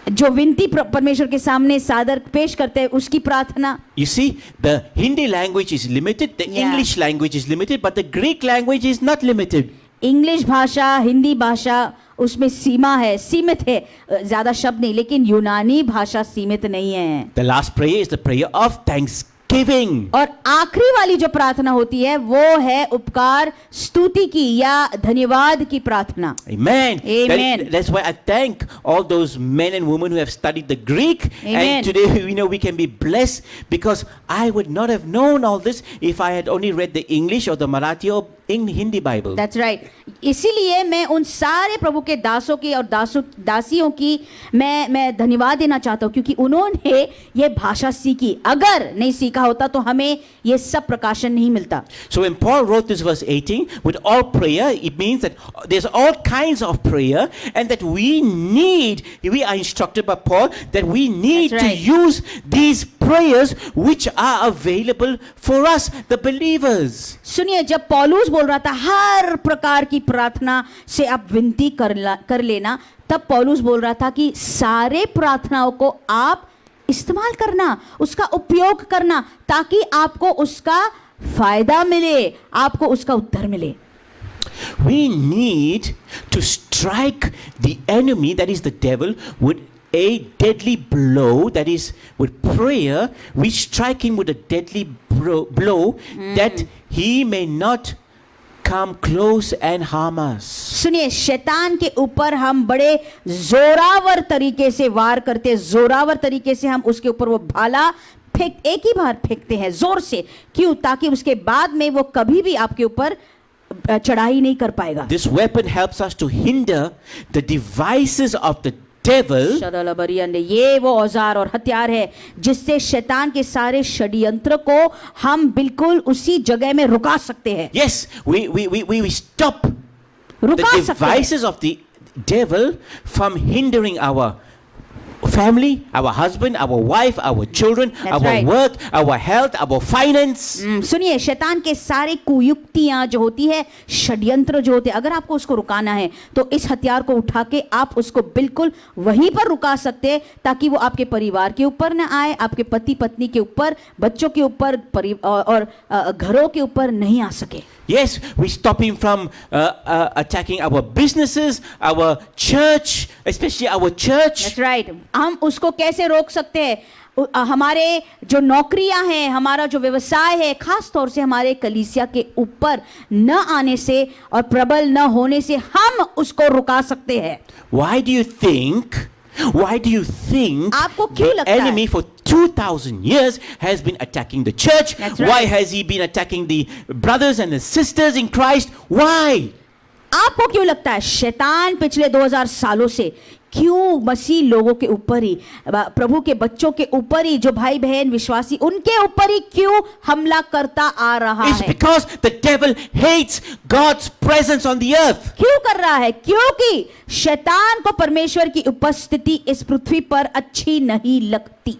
जो विनती परमेश्वर के सामने सादर पेश करते हैं उसकी प्रार्थना। You see, the Hindi language is limited, the Yeah. English language is limited, but the Greek language is not limited. English भाषा, हिंदी भाषा, उसमें सीमा है, सीमित है, ज्यादा शब्द नहीं, लेकिन यूनानी भाषा सीमित नहीं है। The last prayer is the prayer of thanksgiving. और आखिरी वाली जो प्रार्थना होती है वो है उपकार स्तुति की या धन्यवाद की प्रार्थना। Amen. Amen. That's why I thank all those men and women who have studied the Greek. Amen. And today, we can be blessed because I would not have known all this if I had only read the English or the Marathi or Hindi Bible. That's right. इसीलिए मैं उन सारे प्रभु के दासों की और दासियों की मैं धन्यवाद देना चाहता हूँ, क्योंकि उन्होंने ये भाषा सीखी। अगर नहीं सीखा होता तो हमें ये सब प्रकाशन नहीं मिलता। So when Paul wrote this verse 18, with all prayer, it means that there's all kinds of prayer and that we are instructed by Paul that we need That's to right. use these prayers which are available for us, the believers. सुनिए, जब पौलुस बोल रहा था हर प्रकार की प्रार्थना से आप विनती कर लेना, तब पौलुस बोल रहा था कि सारे प्रार्थनाओं को आप इस्तेमाल करना, उसका उपयोग करना, ताकि आपको उसका फायदा मिले, आपको उसका उत्तर मिले। We need to strike the enemy, that is the devil, with a deadly blow, that is with prayer. We strike him with a deadly blow that he may not come close and harm us. सुनिए, शैतान के ऊपर हम बड़े जोरावर तरीके से वार करते हैं, जोरावर तरीके से हम उसके ऊपर वो भाला एक ही बार फेंकते हैं जोर से। क्यों? ताकि उसके बाद में वो कभी भी आपके ऊपर चढ़ाई नहीं कर पाएगा। This weapon helps us to hinder the devices of the devil. ये वो औजार और हथियार है जिससे शैतान के सारे षड्यंत्र को हम बिल्कुल उसी जगह में रुका सकते हैं। Yes, we stop the रुका सकते हैं। devices of the devil from hindering our family, our husband, our wife, our children, That's our right. work, our health, our finance. सुनिए, शैतान के सारे कुयुक्तियां जो होती है, षड्यंत्र जो होते हैं, अगर आपको उसको रुकाना है तो इस हथियार को उठा के आप उसको बिल्कुल वहीं पर रुका सकते हैं, ताकि वो आपके परिवार के ऊपर ना आए, आपके पति पत्नी के ऊपर, बच्चों के ऊपर और घरों के ऊपर नहीं आ सके। Yes, we stop him from attacking our businesses, our church, especially our church. That's right. हम उसको कैसे रोक सकते हैं? हमारे जो नौकरियां हैं, हमारा जो व्यवसाय है, खास तौर से हमारे कलीसिया के ऊपर न आने से और प्रबल न होने से हम उसको रुका सकते हैं। Why do you think आपको क्यों the लगता है? enemy for 2000 years has been attacking the church? That's right. Why has he been attacking the brothers and the sisters in Christ? Why? आपको क्यों लगता है शैतान पिछले 2000 सालों से क्यों मसीह लोगों के ऊपर ही, प्रभु के बच्चों के ऊपर ही, जो भाई बहन विश्वासी, उनके ऊपर ही क्यों हमला करता आ रहा It's है? because the devil hates God's presence on the earth. क्यों कर रहा है? क्योंकि शैतान को परमेश्वर की उपस्थिति इस पृथ्वी पर अच्छी नहीं लगती।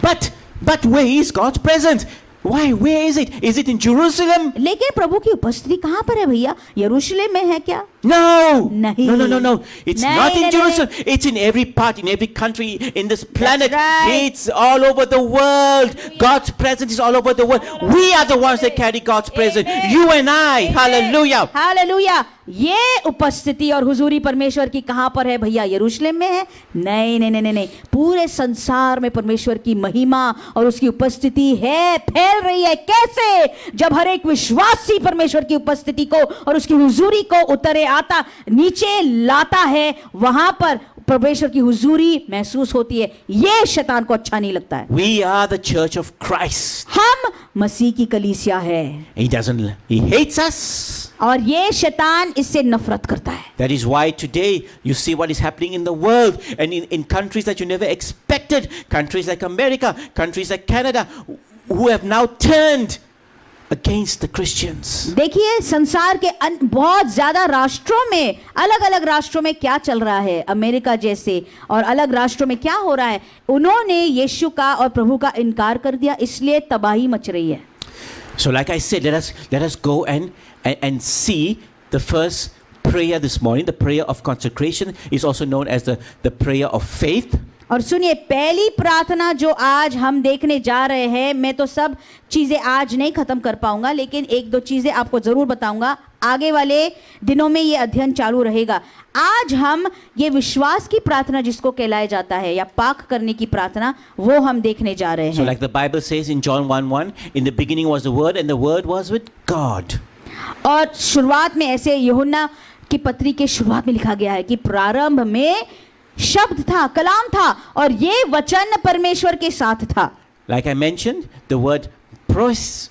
But where is God's presence? Why? Where is it? Is it in Jerusalem? लेकिन प्रभु की उपस्थिति कहाँ पर है भैया? यरूशलेम में है क्या? No. नहीं। No. It's नहीं, not in नहीं, Jerusalem. It's in every part, in every country, in this planet. right. It's all over the world. God's presence is all over the world. We are the ones that carry God's presence. Amen. You and I. Hallelujah. Hallelujah. ये उपस्थिति और हुजूरी परमेश्वर की कहां पर है भैया? यरूशलेम में है? नहीं। पूरे संसार में परमेश्वर की महिमा और उसकी उपस्थिति है, फैल रही है। कैसे? जब हर एक विश्वासी परमेश्वर की उपस्थिति को और उसकी हुजूरी को उतरे आता, नीचे लाता है, वहां पर परमेश्वर की हुजूरी महसूस होती है। ये शैतान को अच्छा नहीं लगता है। We are the church of Christ. हम मसीह की कलीसिया है He hates us. और ये शैतान इससे नफरत करता है। That is why today you see what is happening in the world and in countries that you never expected, countries like America, countries like Canada, who have now turned against the Christians. देखिए, संसार के बहुत ज्यादा राष्ट्रों में, अलग अलग राष्ट्रों में क्या चल रहा है, अमेरिका जैसे और अलग राष्ट्रों में क्या हो रहा है। उन्होंने यीशु का और प्रभु का इनकार कर दिया, इसलिए तबाही मच रही है। So like I said, let us go and see the first prayer this morning. The prayer of consecration is also known as the prayer of faith. और सुनिए, पहली प्रार्थना जो आज हम देखने जा रहे हैं, मैं तो सब चीजें आज नहीं खत्म कर पाऊंगा, लेकिन एक दो चीजें आपको जरूर बताऊंगा। आगे वाले दिनों में ये अध्ययन चालू रहेगा। आज हम ये विश्वास की प्रार्थना जिसको कहलाया जाता है या पाक करने की प्रार्थना, वो हम देखने जा रहे So हैं। like the Bible says in John 1:1, in the beginning was the Word and the Word was with God. और शुरुआत में ऐसे यूहन्ना की पत्री के शुरुआत में लिखा गया है कि प्रारंभ में शब्द था, कलाम था, और ये वचन परमेश्वर के साथ था। Like I mentioned, the word proeske,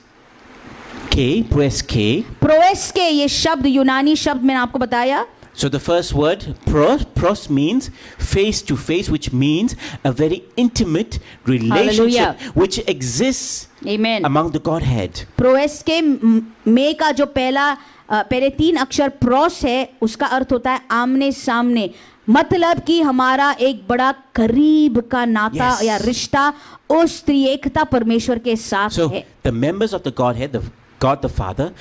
प्रोएस्के, ये शब्द यूनानी शब्द मैंने आपको बताया। so the first word pros means face to face, which means a very intimate relationship Hallelujah. which exists Amen. among the Godhead. प्रोएस्के में का जो पहले 3 अक्षर प्रोस है, उसका अर्थ होता है आमने सामने, मतलब कि हमारा एक बड़ा करीब का नाता Yes. या रिश्ता उस त्रिएकता परमेश्वर के साथ So है। the members of the Godhead, God the Father,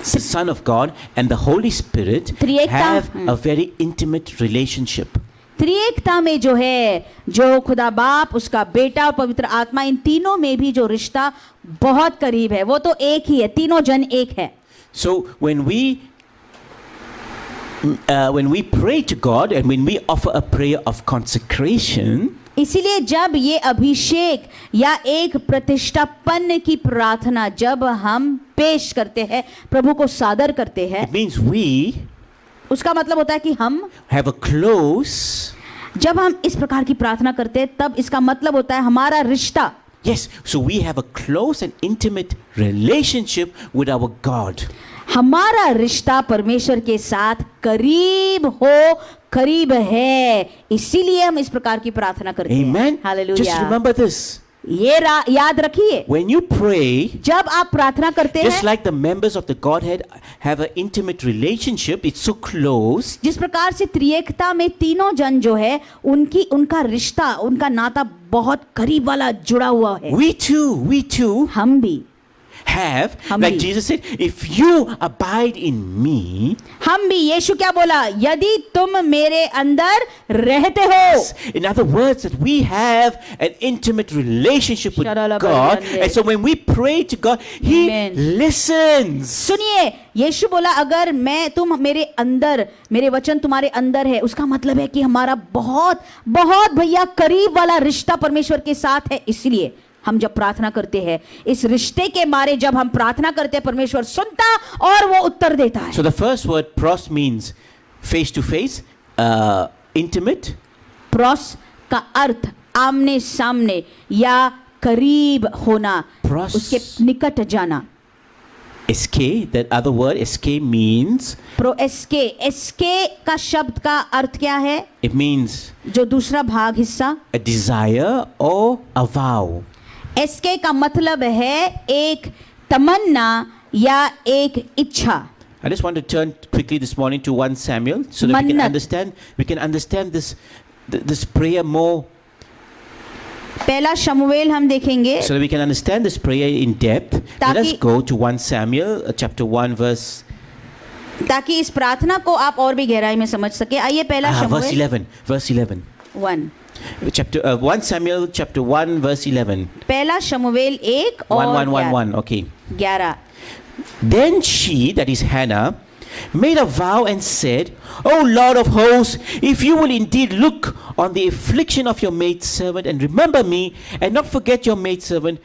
the Son of God and the Holy Spirit Triyekta, have a very intimate relationship. त्रिएकता में जो है, जो खुदा बाप, उसका बेटा और पवित्र आत्मा, इन तीनों में भी जो रिश्ता बहुत करीब है, वो तो एक ही है, तीनों जन एक है. So when we pray to God and when we offer a prayer of consecration, इसीलिए जब ये अभिषेक या एक प्रतिष्ठापन की प्रार्थना जब हम पेश करते हैं, प्रभु को सादर करते हैं, it means we उसका मतलब होता है कि हम have a close, जब हम इस प्रकार की प्रार्थना करते हैं, तब इसका मतलब होता है हमारा रिश्ता. yes, so we have a close and intimate relationship with our God. हमारा रिश्ता परमेश्वर के साथ करीब है, इसीलिए हम इस प्रकार की प्रार्थना करते हैं. Amen. Just hallelujah. remember this. ये याद रखिए, When you pray, जब आप प्रार्थना करते just हैं, like the members of the Godhead have an intimate relationship, it's so close. जिस प्रकार से त्रिएकता में तीनों जन जो है, उनका रिश्ता, उनका नाता बहुत करीब वाला जुड़ा हुआ है. We too हम भी have, हम like भी. Jesus said, if you abide in me, हम भी, यीशु क्या बोला? यदि तुम मेरे अंदर रहते हो. in other words, that we have an intimate relationship with God, and so when we pray to God, He Amen. listens. सुनिए, यीशु बोला अगर तुम मेरे अंदर, मेरे वचन तुम्हारे अंदर है, उसका मतलब है कि हमारा बहुत बहुत भैया करीब वाला रिश्ता परमेश्वर के साथ है. इसलिए हम जब प्रार्थना करते हैं, इस रिश्ते के बारे जब हम प्रार्थना करते हैं, परमेश्वर सुनता और वो उत्तर देता है. So the first word pros means face to face, intimate. Pros का अर्थ आमने सामने या करीब होना, Pros. उसके निकट जाना. Eske, that other word, eske means, प्रो एसके का शब्द का अर्थ क्या है? it means जो दूसरा भाग हिस्सा, a desire or a vow. एसके का मतलब है एक तमन्ना या एक इच्छा. I just want to turn quickly this morning to 1 Samuel so that we can understand this prayer more, पहला शमूएल हम देखेंगे, so that we can understand this prayer in depth. Let us ताकि- go to 1 Samuel chapter 1 verse ताकि इस प्रार्थना को आप और भी गहराई में समझ सके. आइए पहला verse शमूएल 11. 1, Chapter 1 Samuel chapter 1 verse 11. पहला शमूएल 1 और 1. Okay. 11. Then she, that is Hannah, made a vow and said, O Lord of hosts, if you will indeed look on the affliction of your maidservant and remember me and not forget your maidservant,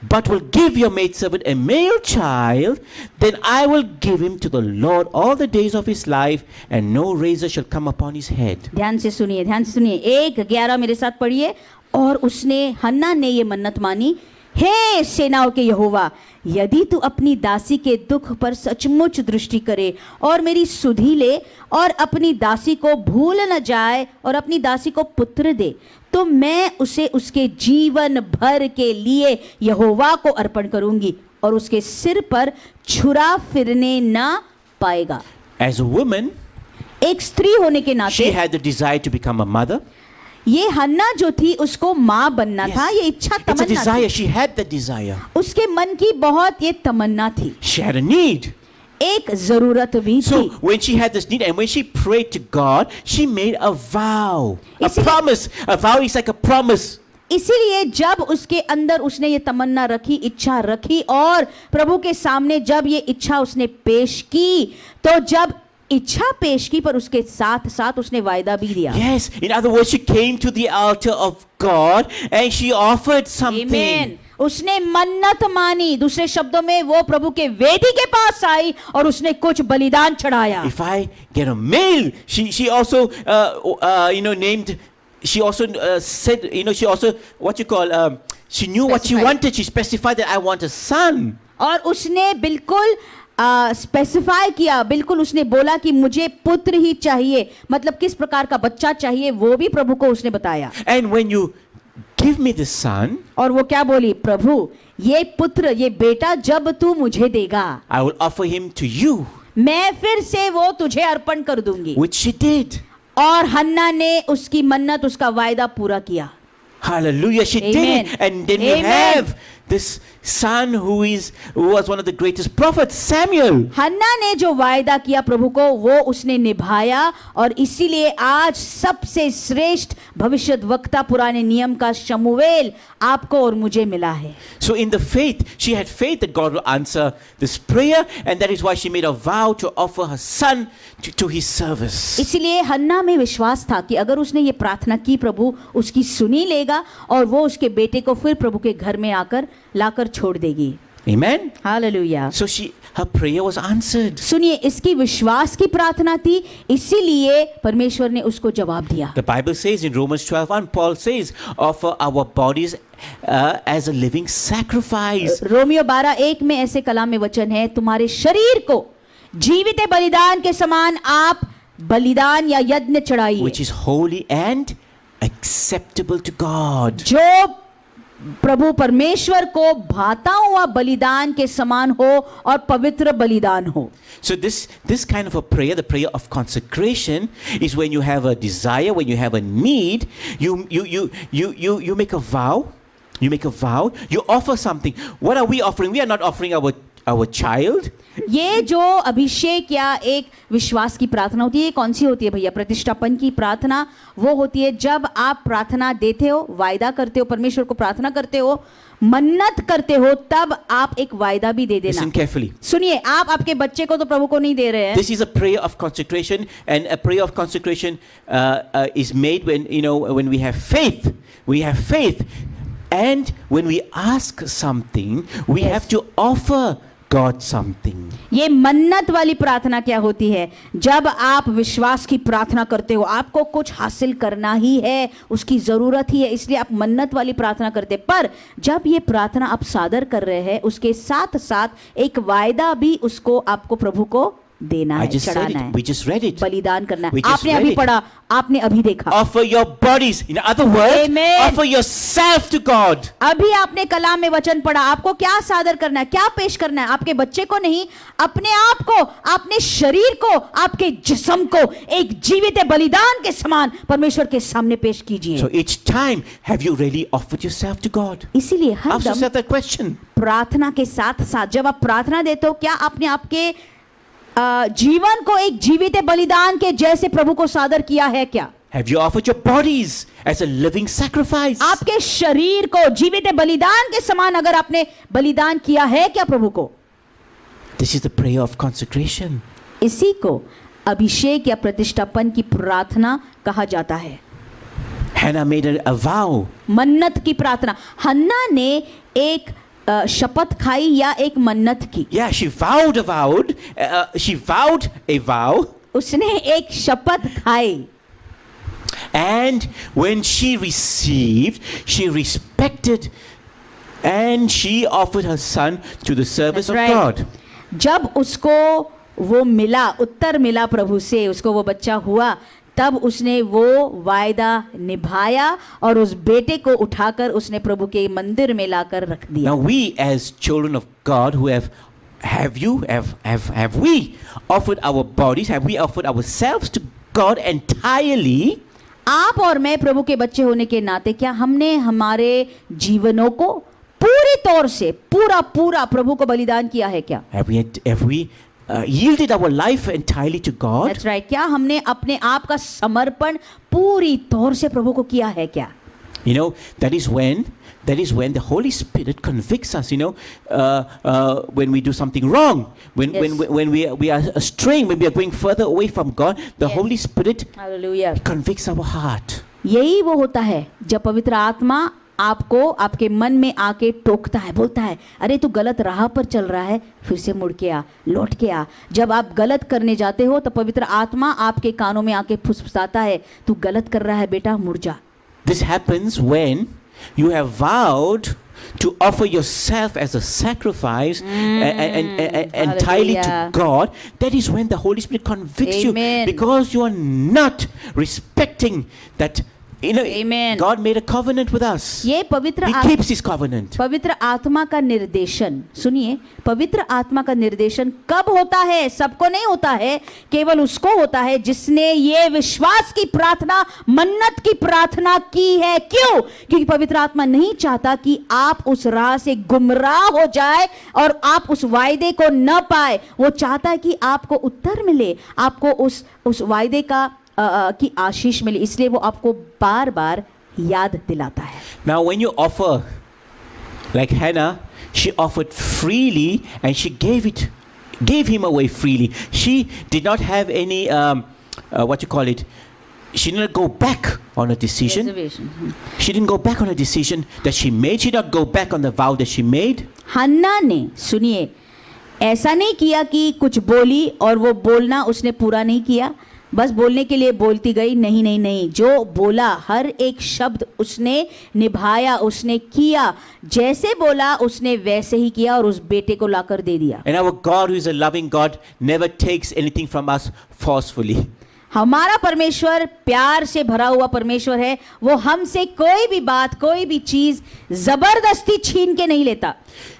but will give your maidservant a male child, then I will give him to the Lord all the days of his life, and no razor shall come upon his head. ध्यान से सुनिए 1:11 मेरे साथ पढ़िए. और उसने, हन्ना ने ये मन्नत मानी, हे सेनाओं के यहोवा, यदि तू अपनी दासी के दुख पर सचमुच दृष्टि करे और मेरी सुधि ले और अपनी दासी को भूल न जाए और अपनी दासी को पुत्र दे, तो मैं उसे उसके जीवन भर के लिए यहोवा को अर्पण करूंगी और उसके सिर पर छुरा फिरने ना पाएगा. As a woman, एक स्त्री होने के she नाते had the desire to become a mother. ये हन्ना जो थी उसको माँ बनना था. ये इच्छा, It's a तमन्ना desire. थी. She had the desire. उसके मन की बहुत ये तमन्ना थी, She had a need. एक जरूरत भी So थी. when she had this need and when she prayed to God, she made a vow, a इसीलिए- promise. A vow is like a promise. इसीलिए जब उसके अंदर उसने ये तमन्ना रखी, इच्छा रखी और प्रभु के सामने जब ये इच्छा उसने पेश की, तो जब इच्छा पेश की पर उसके साथ साथ उसने वायदा भी दिया. Yes, in other words, she came to the altar of God and she offered something. Amen. उसने मन्नत मानी. दूसरे शब्दों में वो प्रभु के वेदी के पास आई और उसने कुछ बलिदान चढ़ाया. If I get a male, she also named. She also said, she also she knew what she Specified. wanted. She specified that I want a son. और उसने बिल्कुल स्पेसिफाई किया, बिल्कुल उसने बोला कि मुझे पुत्र ही चाहिए. मतलब किस प्रकार का बच्चा चाहिए वो भी प्रभु को उसने बताया. And when you give me the son, और वो क्या बोली? प्रभु, ये पुत्र, ये बेटा जब तू मुझे देगा, I will offer him to you, मैं फिर से वो तुझे अर्पण कर दूंगी. which she did. और हन्ना ने उसकी मन्नत, उसका वायदा पूरा किया. Hallelujah. She did Amen. it. And then we Amen. have this son who was one of the greatest prophets, Samuel. हन्ना ने जो वायदा किया प्रभु को वो उसने निभाया और इसीलिए आज सबसे श्रेष्ठ भविष्यद्वक्ता पुराने नियम का शमूएल आपको और मुझे मिला है. So in the faith, she had faith that God will answer this prayer, and that is why she made a vow to offer her son to his service. इसीलिए हन्ना में विश्वास था कि अगर उसने ये प्रार्थना की प्रभु उसकी सुनी लेगा और वो उसके बेटे को फिर प्रभु के घर में आकर लाकर छोड़ देगी. Amen. Hallelujah. So her prayer was answered. सुनिए, इसकी विश्वास की प्रार्थना थी, इसीलिए परमेश्वर ने उसको जवाब दिया. The Bible says in Romans 12:1, Paul says, offer our bodies as a living sacrifice. Romeo 12:1 में ऐसे कलाम में वचन है, तुम्हारे शरीर को जीवित बलिदान के समान आप बलिदान या यज्ञ चढ़ाइए, Which is holy and acceptable to God. जो प्रभु परमेश्वर को भाता हुआ बलिदान के समान हो और पवित्र बलिदान हो. So this kind of a prayer, the prayer of consecration, is when you have a desire, when you have a need, you make a vow, you offer something. What are we offering? We are not offering our child. ये जो अभिषेक या एक विश्वास की प्रार्थना होती है, ये कौन सी होती है भैया? प्रतिष्ठापन की प्रार्थना वो होती है जब आप प्रार्थना देते हो, वायदा करते हो, परमेश्वर को प्रार्थना करते हो, मन्नत करते हो, तब आप एक वायदा भी दे देना. Listen carefully. सुनिए, आप आपके बच्चे को तो प्रभु को नहीं दे रहे हैं. This is a prayer of consecration, and a prayer of consecration is made when we have faith. We have faith, and when we ask something, we Yes. have to offer God something. ये मन्नत वाली प्रार्थना क्या होती है? जब आप विश्वास की प्रार्थना करते हो, आपको कुछ हासिल करना ही है, उसकी जरूरत ही है, इसलिए आप मन्नत वाली प्रार्थना करते. पर जब ये प्रार्थना आप सादर कर रहे हैं, उसके साथ साथ एक वायदा भी उसको आपको प्रभु को देना I है, just said चढ़ाना it. है, We just read it. बलिदान करना है. We just आपने read अभी it. पढ़ा, आपने अभी देखा. Offer your bodies. In other words, Amen. offer yourself to God. अभी आपने कलाम में वचन पढ़ा. आपको क्या सादर करना है, क्या पेश करना है? आपके बच्चे को नहीं, अपने आप को, अपने शरीर को, आपके जिस्म को एक जीवित बलिदान के समान परमेश्वर के सामने पेश कीजिए. So each time, have you really offered yourself to God? इसीलिए हर Ask दम yourself that question. प्रार्थना के साथ साथ जब आप प्रार्थना देते हो, क्या आपने आपके जीवन को एक जीवित बलिदान के जैसे प्रभु को सादर किया है क्या? Have you offered your bodies as a living sacrifice? आपके शरीर को जीवित बलिदान के समान अगर आपने बलिदान किया है क्या प्रभु को? This is the prayer of consecration. इसी को अभिषेक या प्रतिष्ठापन की प्रार्थना कहा जाता है. Hannah made a vow. मन्नत की प्रार्थना. हन्ना ने एक शपथ खाई या एक मन्नत की. Yeah, she vowed a vow. उसने एक शपथ खाई. And when she received, she respected, and she offered her son to the service That's of right. God. जब उसको वो मिला, उत्तर मिला प्रभु से, उसको वो बच्चा हुआ, तब उसने वो वायदा निभाया और उस बेटे को उठाकर उसने प्रभु के मंदिर में लाकर रख दिया. Now we as children of God who have we offered our bodies, have we offered ourselves to God entirely? आप और मैं प्रभु के बच्चे होने के नाते क्या हमने हमारे जीवनों को पूरी तौर से पूरा प्रभु को बलिदान किया है क्या? Have we yielded our life entirely to God? That's right. क्या हमने अपने आप का समर्पण पूरी तौर से प्रभु को किया है क्या? You know, that is when the Holy Spirit convicts us. When we do something wrong, when we are straying, when we are going further away from God, the Yes. Holy Spirit Hallelujah. convicts our heart. यही वो होता है जब पवित्र आत्मा आपको आपके मन में आके टोकता है, बोलता है अरे तू गलत राह पर चल रहा है, फिर से मुड़ के आ, लौट के आ. जब आप गलत करने जाते हो तो पवित्र आत्मा आपके कानों में आके फुसफुसाता है, तू गलत कर रहा है बेटा, मुड़ जा. This happens when you have vowed to offer yourself as a sacrifice and entirely to Hallelujah. God. That is when the Holy Spirit convicts Amen. you, because you are not respecting that You know, Amen. God made a covenant with us. ये पवित्र He keeps His covenant. पवित्र आत्मा का निर्देशन, सुनिए, पवित्र आत्मा का निर्देशन कब होता है? सबको नहीं होता है, केवल उसको होता है जिसने ये विश्वास की प्रार्थना, मन्नत की प्रार्थना की है। क्यों? क्योंकि पवित्र आत्मा नहीं चाहता कि आप उस राह से गुमराह हो जाए और आप उस वायदे को न पाए। वो चाहता है कि आपको उत्तर मिले, आपको उस वायदे का की आशीष मिले, इसलिए वो आपको बार बार याद दिलाता है। Now, when you offer, like Hannah, she offered freely and she gave him away freely. She did not have any, what you call it, she did not go back on a decision. Reservation. She didn't go back on a decision that she made. She did not go back on the vow that she made. हन्ना ने, सुनिए, ऐसा नहीं किया कि कुछ बोली और वो बोलना उसने पूरा नहीं किया, बस बोलने के लिए बोलती गई। नहीं नहीं नहीं, जो बोला हर एक शब्द उसने निभाया, उसने किया, जैसे बोला उसने वैसे ही किया और उस बेटे को लाकर दे दिया। And our God, who is a loving God, never takes anything from us forcefully. हमारा परमेश्वर प्यार से भरा हुआ परमेश्वर है, वो हमसे कोई भी बात, कोई भी चीज जबरदस्ती छीन के नहीं लेता।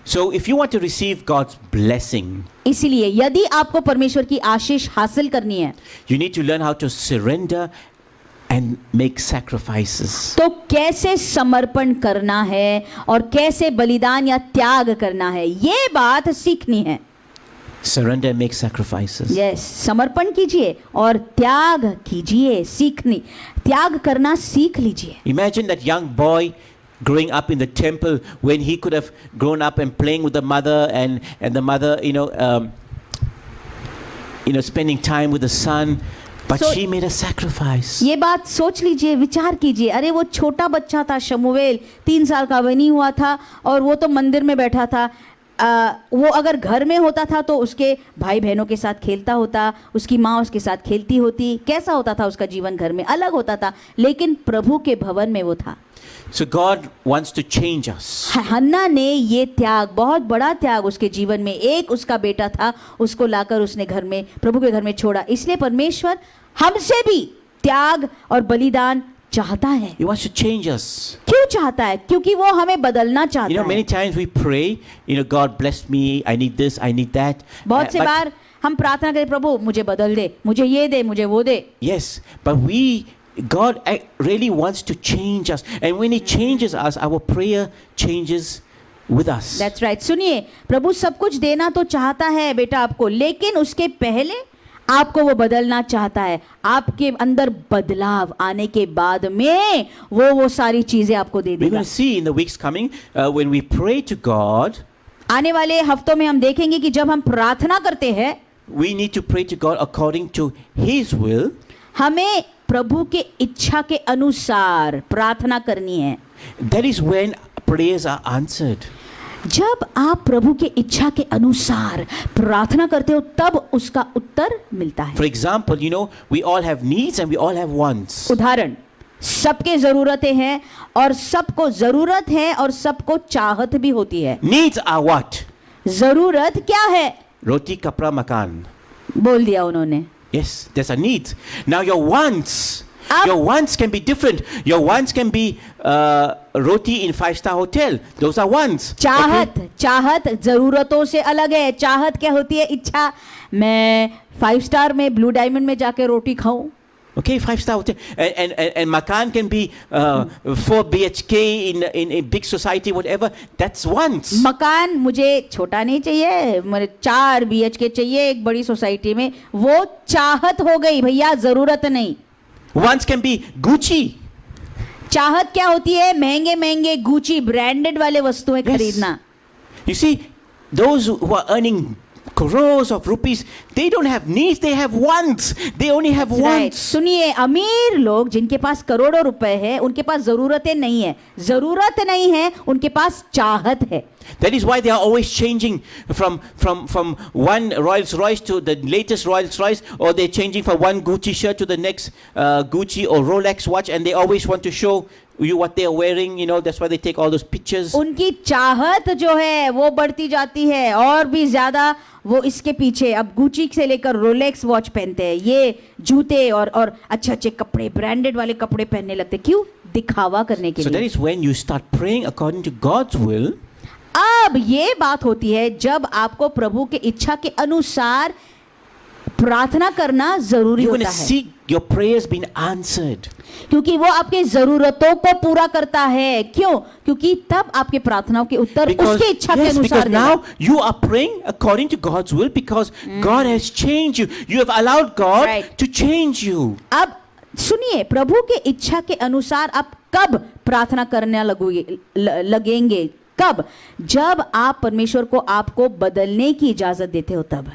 So if you want to receive God's blessing, इसलिए यदि आपको परमेश्वर की आशीष हासिल करनी है, you need to learn how to surrender and make sacrifices. तो कैसे समर्पण करना है और कैसे बलिदान या त्याग करना है, ये बात सीखनी है। Surrender and make sacrifices. Yes, समर्पण कीजिए और त्याग कीजिए, त्याग करना सीख लीजिए। Imagine that young boy growing up in the temple when he could have grown up and playing with the mother and the mother, spending time with the son, but So- she made a sacrifice. ये बात सोच लीजिए, विचार कीजिए। अरे वो छोटा बच्चा था, शमूएल 3 साल का भी नहीं हुआ था और वो तो मंदिर में बैठा था। वो अगर घर में होता था तो उसके भाई बहनों के साथ खेलता होता, उसकी माँ उसके साथ खेलती होती, कैसा होता था उसका जीवन घर में, अलग होता था, लेकिन प्रभु के भवन में वो था। So God wants to change us. हन्ना ने ये त्याग, बहुत बड़ा त्याग उसके जीवन में, एक उसका बेटा था, उसको लाकर उसने घर में, प्रभु के घर में छोड़ा। इसलिए परमेश्वर हमसे भी त्याग और बलिदान चाहता है। He wants to change us. क्यों चाहता है? क्योंकि वो हमें बदलना चाहता है। Many times we pray, God bless me, I need this, I need that. बहुत से But- बार हम प्रार्थना करें, प्रभु मुझे बदल दे, मुझे ये दे, मुझे वो दे। Yes, but God really wants to change us. And when He changes us, our prayer changes with us. That's right. सुनिए, प्रभु सब कुछ देना तो चाहता है बेटा आपको, लेकिन उसके पहले आपको वो बदलना चाहता है। आपके अंदर बदलाव आने के बाद में वो सारी चीजें आपको दे We're देगा। going to see in the weeks coming when we pray to God, आने वाले हफ्तों में हम देखेंगे कि जब हम प्रार्थना करते हैं, we need to pray to God according to His will. हमें प्रभु के इच्छा के अनुसार प्रार्थना करनी है। That is when prayers are answered. जब आप प्रभु के इच्छा के अनुसार प्रार्थना करते हो तब उसका उत्तर मिलता है। For example, we all have needs and we all have wants. उदाहरण, सबके जरूरतें हैं और सबको जरूरत है और सबको चाहत भी होती है। Needs are what? जरूरत क्या है? Roti, kapra, makan. बोल दिया उन्होंने। Yes, there's a need. Now your wants. Ab- Your wants can be different. Your wants can be roti in 5-star hotel. Those are wants. चाहत जरूरतों से अलग है। चाहत क्या होती है? इच्छा, मैं 5 स्टार में ब्लू डायमंड में जाके रोटी खाऊं। Okay, 5-star hotel. And makan can be 4 BHK in a big society, whatever. That's wants. मकान मुझे छोटा नहीं चाहिए, मुझे 4 BHK चाहिए एक बड़ी सोसाइटी में, वो चाहत हो गई भैया, जरूरत नहीं। Wants can be Gucci. चाहत क्या होती है? महंगे महंगे गुची ब्रांडेड वाले वस्तुएं Yes. खरीदना। You see, those who are earning crores of rupees, they don't have needs, they have wants. They only have Right. wants. सुनिए, अमीर लोग जिनके पास करोड़ों रुपए है, उनके पास जरूरतें नहीं है, जरूरत नहीं है, उनके पास चाहत है। That is why they are always changing from one Rolls Royce to the latest Rolls Royce, or they're changing from one Gucci shirt to the next Gucci or Rolex watch, and they always want to show what they are wearing, that's why they take all those pictures. उनकी चाहत जो है वो बढ़ती जाती है और भी ज्यादा वो इसके पीछे अब गुची से लेकर रोलेक्स वॉच पहनते हैं, ये जूते और अच्छे अच्छे कपड़े, ब्रांडेड वाले कपड़े पहनने लगते, क्यों? दिखावा करने के So that लिए। is when you start praying according to God's will. अब ये बात होती है जब आपको प्रभु के इच्छा के अनुसार प्रार्थना करना जरूरी You're going होता to है, see your prayers being answered. क्योंकि वो आपके जरूरतों को पूरा करता है। क्यों? क्योंकि तब आपके प्रार्थनाओं के उत्तर उसके इच्छा के Yes, अनुसार because देगा। now you are praying according to God's will because God has changed you. You have allowed God Right. to change you. अब सुनिए, प्रभु के इच्छा के अनुसार आप कब प्रार्थना करने लगेंगे? कब? जब आप परमेश्वर को आपको बदलने की इजाजत देते हो तब।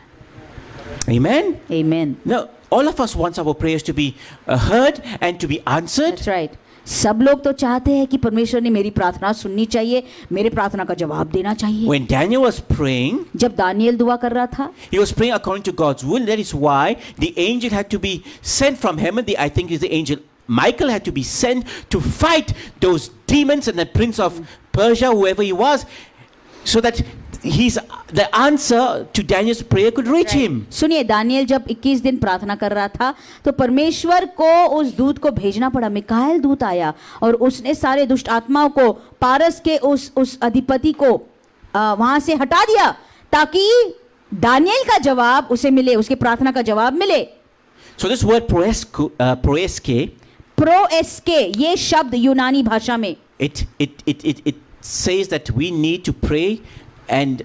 Amen? आमीन। Now, all of us wants our prayers to be heard and to be answered. That's right. सब लोग तो चाहते हैं कि परमेश्वर ने मेरी प्रार्थना सुननी चाहिए, मेरे प्रार्थना का जवाब देना चाहिए। When Daniel was praying, जब दानियल दुआ कर रहा था, he was praying according to God's will. That is why the angel had to be sent from heaven. I think is the angel Michael had to be sent to fight those demons and the prince of Persia, whoever he was, so that the answer to Daniel's prayer could reach him. सुनिए, दानियल जब 21 दिन प्रार्थना कर रहा था तो परमेश्वर को उस दूत को भेजना पड़ा। मिकाएल दूत आया और उसने सारे दुष्ट आत्माओं को, पारस के उस अधिपति को वहां से हटा दिया ताकि दानियल का जवाब उसे मिले, उसके प्रार्थना का जवाब मिले। So this word proeske, ये शब्द यूनानी भाषा में it says that we need to pray. And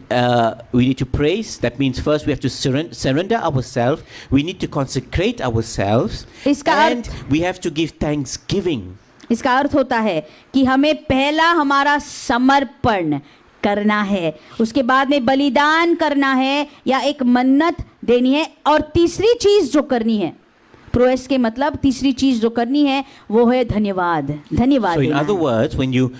we need to praise. That means first we have to surrender ourselves. We need to consecrate ourselves. And we have to give thanksgiving. इसका अर्थ होता है कि हमें पहला हमारा समर्पण करना है, उसके बाद में बलिदान करना है या एक मन्नत देनी है, और तीसरी चीज जो करनी है, प्रोएस के मतलब तीसरी चीज जो करनी है वो है धन्यवाद। धन्यवाद। So in other words, when you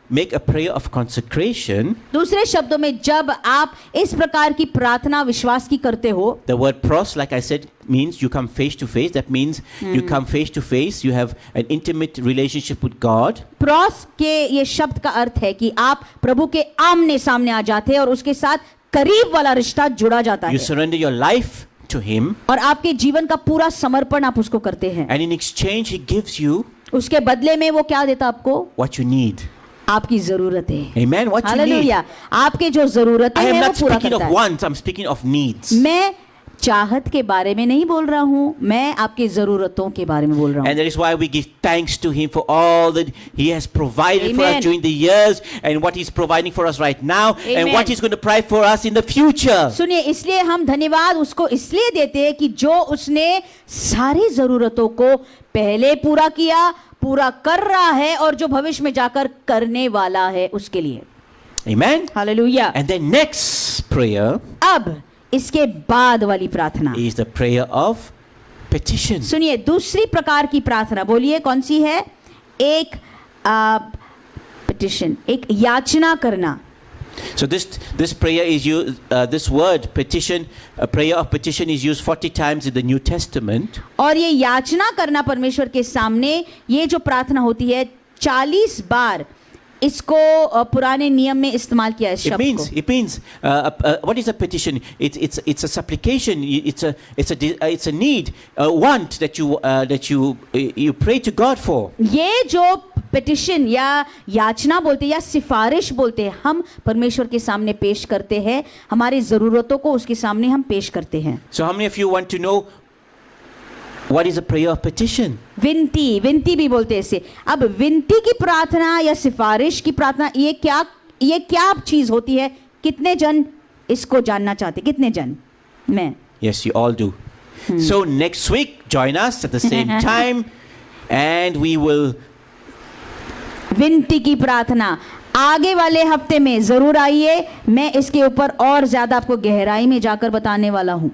make a prayer of consecration, दूसरे शब्दों में जब आप इस प्रकार की प्रार्थना विश्वास की करते हो, the word pros, like I said, means you come face to face. That means you come face to face. You have an intimate relationship with God. Pros के ये शब्द का अर्थ है कि आप प्रभु के आमने सामने आ जाते हैं और उसके साथ करीब वाला रिश्ता जुड़ा जाता You है, surrender your life to Him, और आपके जीवन का पूरा समर्पण आप उसको करते हैं। and in exchange He gives you उसके बदले में वो क्या देता आपको? what you need. आपकी जरूरतें। Amen. What you need. Hallelujah. आपके जो जरूरतें I am हैं वो not पूरा speaking करता of है। wants. I'm speaking of needs. मैं चाहत के बारे में नहीं बोल रहा हूँ, मैं आपकी जरूरतों के बारे में बोल रहा हूँ। And that is why we give thanks to Him for all that He has provided for us Amen. during the years, and what He's providing for us right now, and Amen. what He's going to provide for us in the future. सुनिए, इसलिए हम धन्यवाद उसको इसलिए देते हैं कि जो उसने सारी जरूरतों को पहले पूरा किया, पूरा कर रहा है और जो भविष्य में जाकर करने वाला है उसके लिए। Amen. Hallelujah. And then next prayer अब इसके बाद वाली प्रार्थना, is the prayer of petition. सुनिए, दूसरी प्रकार की प्रार्थना, बोलिए कौन सी है? एक पिटिशन, एक याचना करना। So this prayer is used. This word petition, a prayer of petition, is used 40 times in the New Testament. और ये याचना करना परमेश्वर के सामने, ये जो प्रार्थना होती है 40 बार इसको पुराने नियम में इस्तेमाल किया है इस शब्द को। It means what is a petition? It's a supplication. It's a need, a want that you pray to God for. ये जो पिटिशन या याचना बोलते हैं या सिफारिश बोलते हैं, हम परमेश्वर के सामने पेश करते हैं, हमारी जरूरतों को उसके सामने हम पेश करते हैं। So how many of you want to know what is a prayer of petition? विनती भी बोलते हैं इसे। अब विनती की प्रार्थना या सिफारिश की प्रार्थना, ये क्या चीज होती है? कितने जन इसको जानना चाहते? कितने जन? मैं। Yes, you all do. So next week, join us at the same time, and we will. विनती की प्रार्थना आगे वाले हफ्ते में जरूर आइए, मैं इसके ऊपर और ज्यादा आपको गहराई में जाकर बताने वाला हूँ।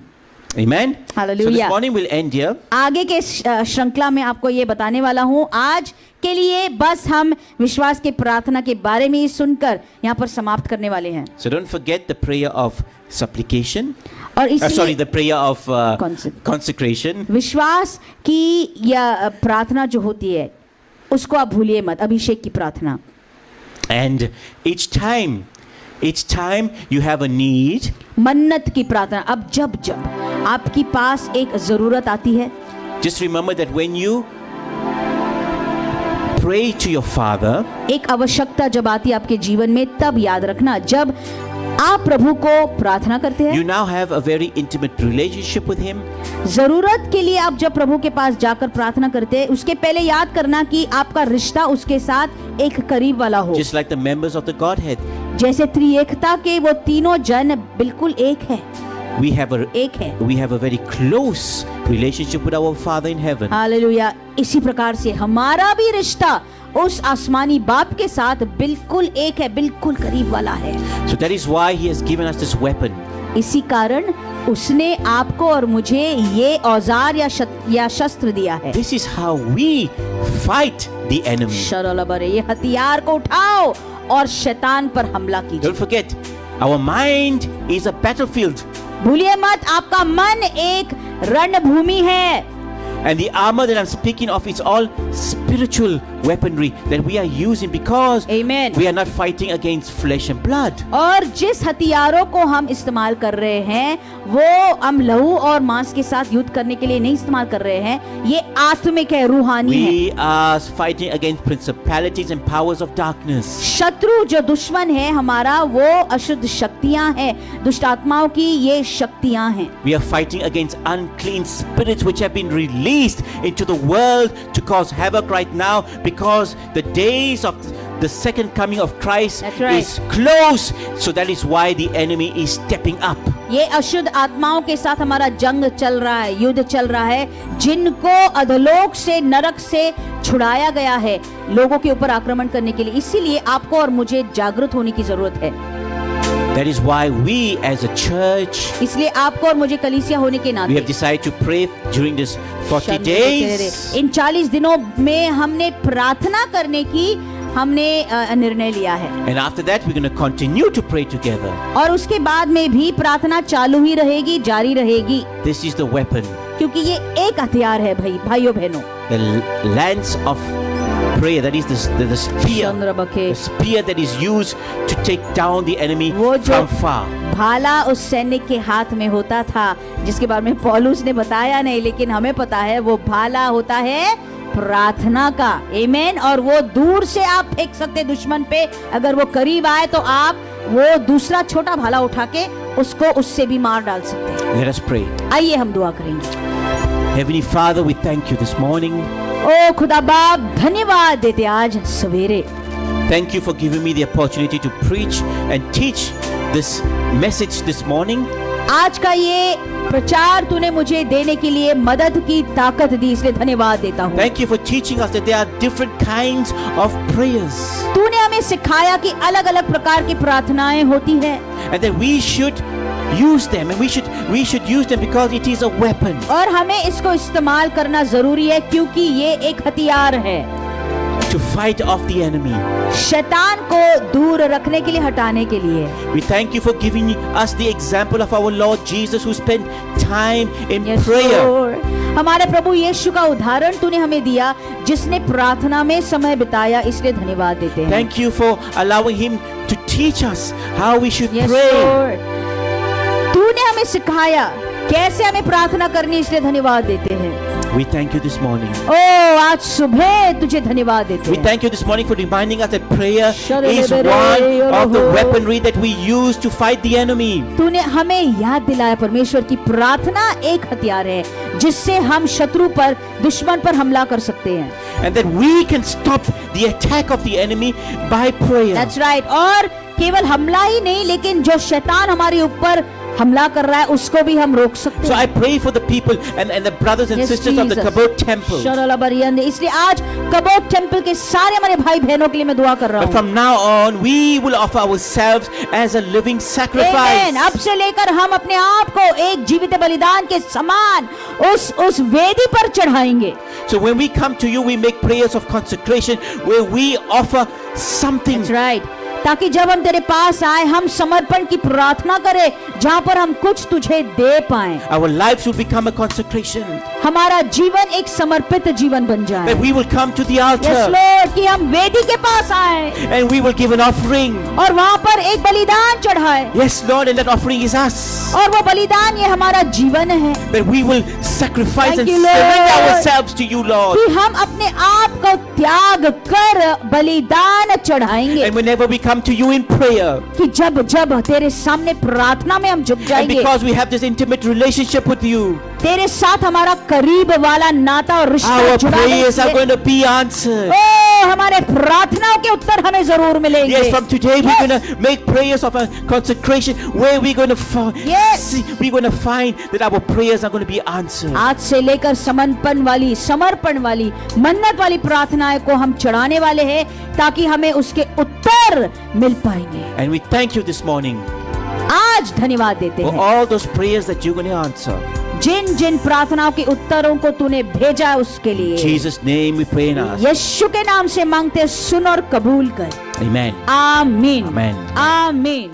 Amen. Hallelujah. So this morning we'll end here. आगे के श्रृंखला में आपको ये बताने वाला हूँ। आज के लिए बस हम विश्वास की प्रार्थना के बारे में ही सुनकर यहाँ पर समाप्त करने वाले हैं। So don't forget the prayer of supplication. और इसलिए The prayer of consecration. विश्वास की या प्रार्थना जो होती है उसको आप भूलिए मत, अभिषेक की प्रार्थना। And each time you have a need, मन्नत की प्रार्थना। अब जब जब आपकी पास एक जरूरत आती है, just remember that when you pray to your Father, एक आवश्यकता जब आती है आपके जीवन में, तब याद रखना जब आप प्रभु को प्रार्थना करते हैं, you now have a very intimate relationship with Him. जरूरत के लिए आप जब प्रभु के पास जाकर प्रार्थना करते हैं, उसके पहले याद करना कि आपका रिश्ता उसके साथ एक करीब वाला हो। Just like the members of the Godhead, जैसे त्रिएकता के वो तीनों जन बिल्कुल एक है, we have a very close relationship with our Father in heaven. Hallelujah. इसी प्रकार से हमारा भी रिश्ता उस आसमानी बाप के साथ बिल्कुल एक है, बिल्कुल करीब वाला है। So that is why He has given us this weapon. इसी कारण उसने आपको और मुझे ये औजार या शस्त्र दिया है। This is how we fight the enemy. शरलबरे, ये हथियार को उठाओ और शैतान पर हमला कीजिए। Don't forget, our mind is a battlefield. भूलिए मत, आपका मन एक रणभूमि है। And the armor that I'm speaking of is all spiritual weaponry that we are using because Amen. we are not fighting against flesh and blood. और जिस हथियारों को हम इस्तेमाल कर रहे हैं वो हम लहू और मांस के साथ युद्ध करने के लिए नहीं इस्तेमाल कर रहे हैं, ये आत्मिक है, रूहानी है। We are fighting against principalities and powers of darkness. शत्रु जो दुश्मन है हमारा, वो अशुद्ध शक्तियां हैं, दुष्ट आत्माओं की ये शक्तियां हैं। We are fighting against unclean spirits which have been released into the world to cause havoc right now because the days of the second coming of Christ That's right. is close. So that is why the enemy is stepping up. ये अशुद्ध आत्माओं के साथ हमारा जंग चल रहा है, युद्ध चल रहा है, जिनको अधोलोक से, नरक से छुड़ाया गया है लोगों के ऊपर आक्रमण करने के लिए। इसीलिए आपको और मुझे जागरूक होने की जरूरत है। That is why we as a church, इसलिए आपको और मुझे कलीसिया होने के we नाते have decided to pray during this 40 days. इन 40 दिनों में हमने प्रार्थना करने की निर्णय लिया है। And after that we're going to continue to pray together. और उसके बाद में भी प्रार्थना चालू ही रहेगी, जारी रहेगी, This is the weapon, क्योंकि ये एक हथियार है भाइयों बहनों। the lance of prayer, that is the spear. Chandra बखे, The spear that is used to take down the enemy वो जो from far. भाला उस सैनिक के हाथ में होता था, जिसके बारे में पौलुस ने बताया नहीं, लेकिन हमें पता है वो भाला होता है प्रार्थना का। आमीन। और वो दूर से आप फेंक सकते दुश्मन पे, अगर वो करीब आए तो आप वो दूसरा छोटा भाला उठा के उसको उससे भी मार डाल सकते हैं। Let us pray. आइए हम दुआ करेंगे। Heavenly Father, we thank you this morning. ओ खुदा बाप, धन्यवाद देते आज सवेरे। Thank you for giving me the opportunity to preach and teach this message this morning. आज का ये प्रचार तूने मुझे देने के लिए मदद की ताकत दी, इसलिए धन्यवाद देता हूँ। Thank you for teaching us that there are different kinds of prayers तूने हमें सिखाया कि अलग अलग प्रकार की प्रार्थनाएं होती है and that we should use them, and we should use them because it is a weapon और हमें इसको इस्तेमाल करना जरूरी है, क्योंकि ये एक हथियार है to fight off the enemy. शैतान को दूर रखने के लिए, हटाने के लिए। We thank you for giving us the example of our Lord Jesus who spent time in Yes, prayer. Lord. हमारे प्रभु यीशु का उदाहरण तूने हमें दिया, जिसने प्रार्थना में समय बिताया, इसलिए धन्यवाद देते हैं। Thank you for allowing him to teach us how we should Yes, pray. Lord. तूने हमें सिखाया कैसे हमें प्रार्थना करनी, इसलिए धन्यवाद देते हैं। We thank you this morning. ओ आज सुबह तुझे धन्यवाद देते We हैं। thank you this morning for reminding us that prayer is one of the weaponry that we use to fight the enemy. तूने हमें याद दिलाया परमेश्वर की प्रार्थना एक हथियार है, जिससे हम शत्रु पर, दुश्मन पर हमला कर सकते हैं। And that we can stop the attack of the enemy by prayer. That's right. और केवल हमला ही नहीं, लेकिन जो शैतान हमारे ऊपर हमला कर रहा है उसको भी हम रोक सकते So हैं। I pray for the people and the brothers and Yes, sisters of the Jesus. Kabod temple. शरलबरियन, इसलिए आज कबोत टेम्पल के सारे हमारे भाई बहनों के लिए मैं दुआ कर रहा But हूँ। from now on, we will offer ourselves as a living sacrifice. Amen. अब से लेकर हम अपने आप को एक जीवित बलिदान के समान उस वेदी पर चढ़ाएंगे। So when we come to you, we make prayers of consecration where we offer something. That's right. ताकि जब हम तेरे पास आए, हम समर्पण की प्रार्थना करें, जहाँ पर हम कुछ तुझे दे पाएं, Our lives will become a consecration. हमारा जीवन एक समर्पित जीवन बन जाए। That we will come to the Yes, altar Lord, कि हम वेदी के पास आए and we will give an offering. और वहाँ पर एक बलिदान चढ़ाए, Yes, Lord, and that offering is us. और वो बलिदान ये हमारा जीवन है That we will sacrifice Thank and you, Lord. surrender ourselves to you, Lord. कि हम अपने आप को त्याग कर बलिदान चढ़ाएंगे, And whenever we come to you in prayer, कि जब जब तेरे सामने प्रार्थना में हम झुक and जाएंगे, because we have this intimate relationship with you, तेरे साथ हमारा करीब वाला नाता और रिश्ता our जुड़ा prayers are है, going to be answered. ओ हमारे प्रार्थनाओं के उत्तर हमें जरूर मिलेंगे। Yes, from today we're Yes. going to make prayers of a consecration where we're going to Yes. we're going to find that our prayers are going to be answered. आज से लेकर समर्पण वाली मन्नत वाली प्रार्थनाएं को हम चढ़ाने वाले हैं, ताकि हमें उसके उत्तर मिल पाएंगे। And we thank you this morning आज धन्यवाद देते for हैं all those prayers that you're going to answer. जिन जिन प्रार्थनाओं के उत्तरों को तूने भेजा है उसके In लिए। Jesus' name we pray and ask. यीशु के नाम से मांगते, सुन और कबूल कर। Amen. आमीन Amen. आमीन।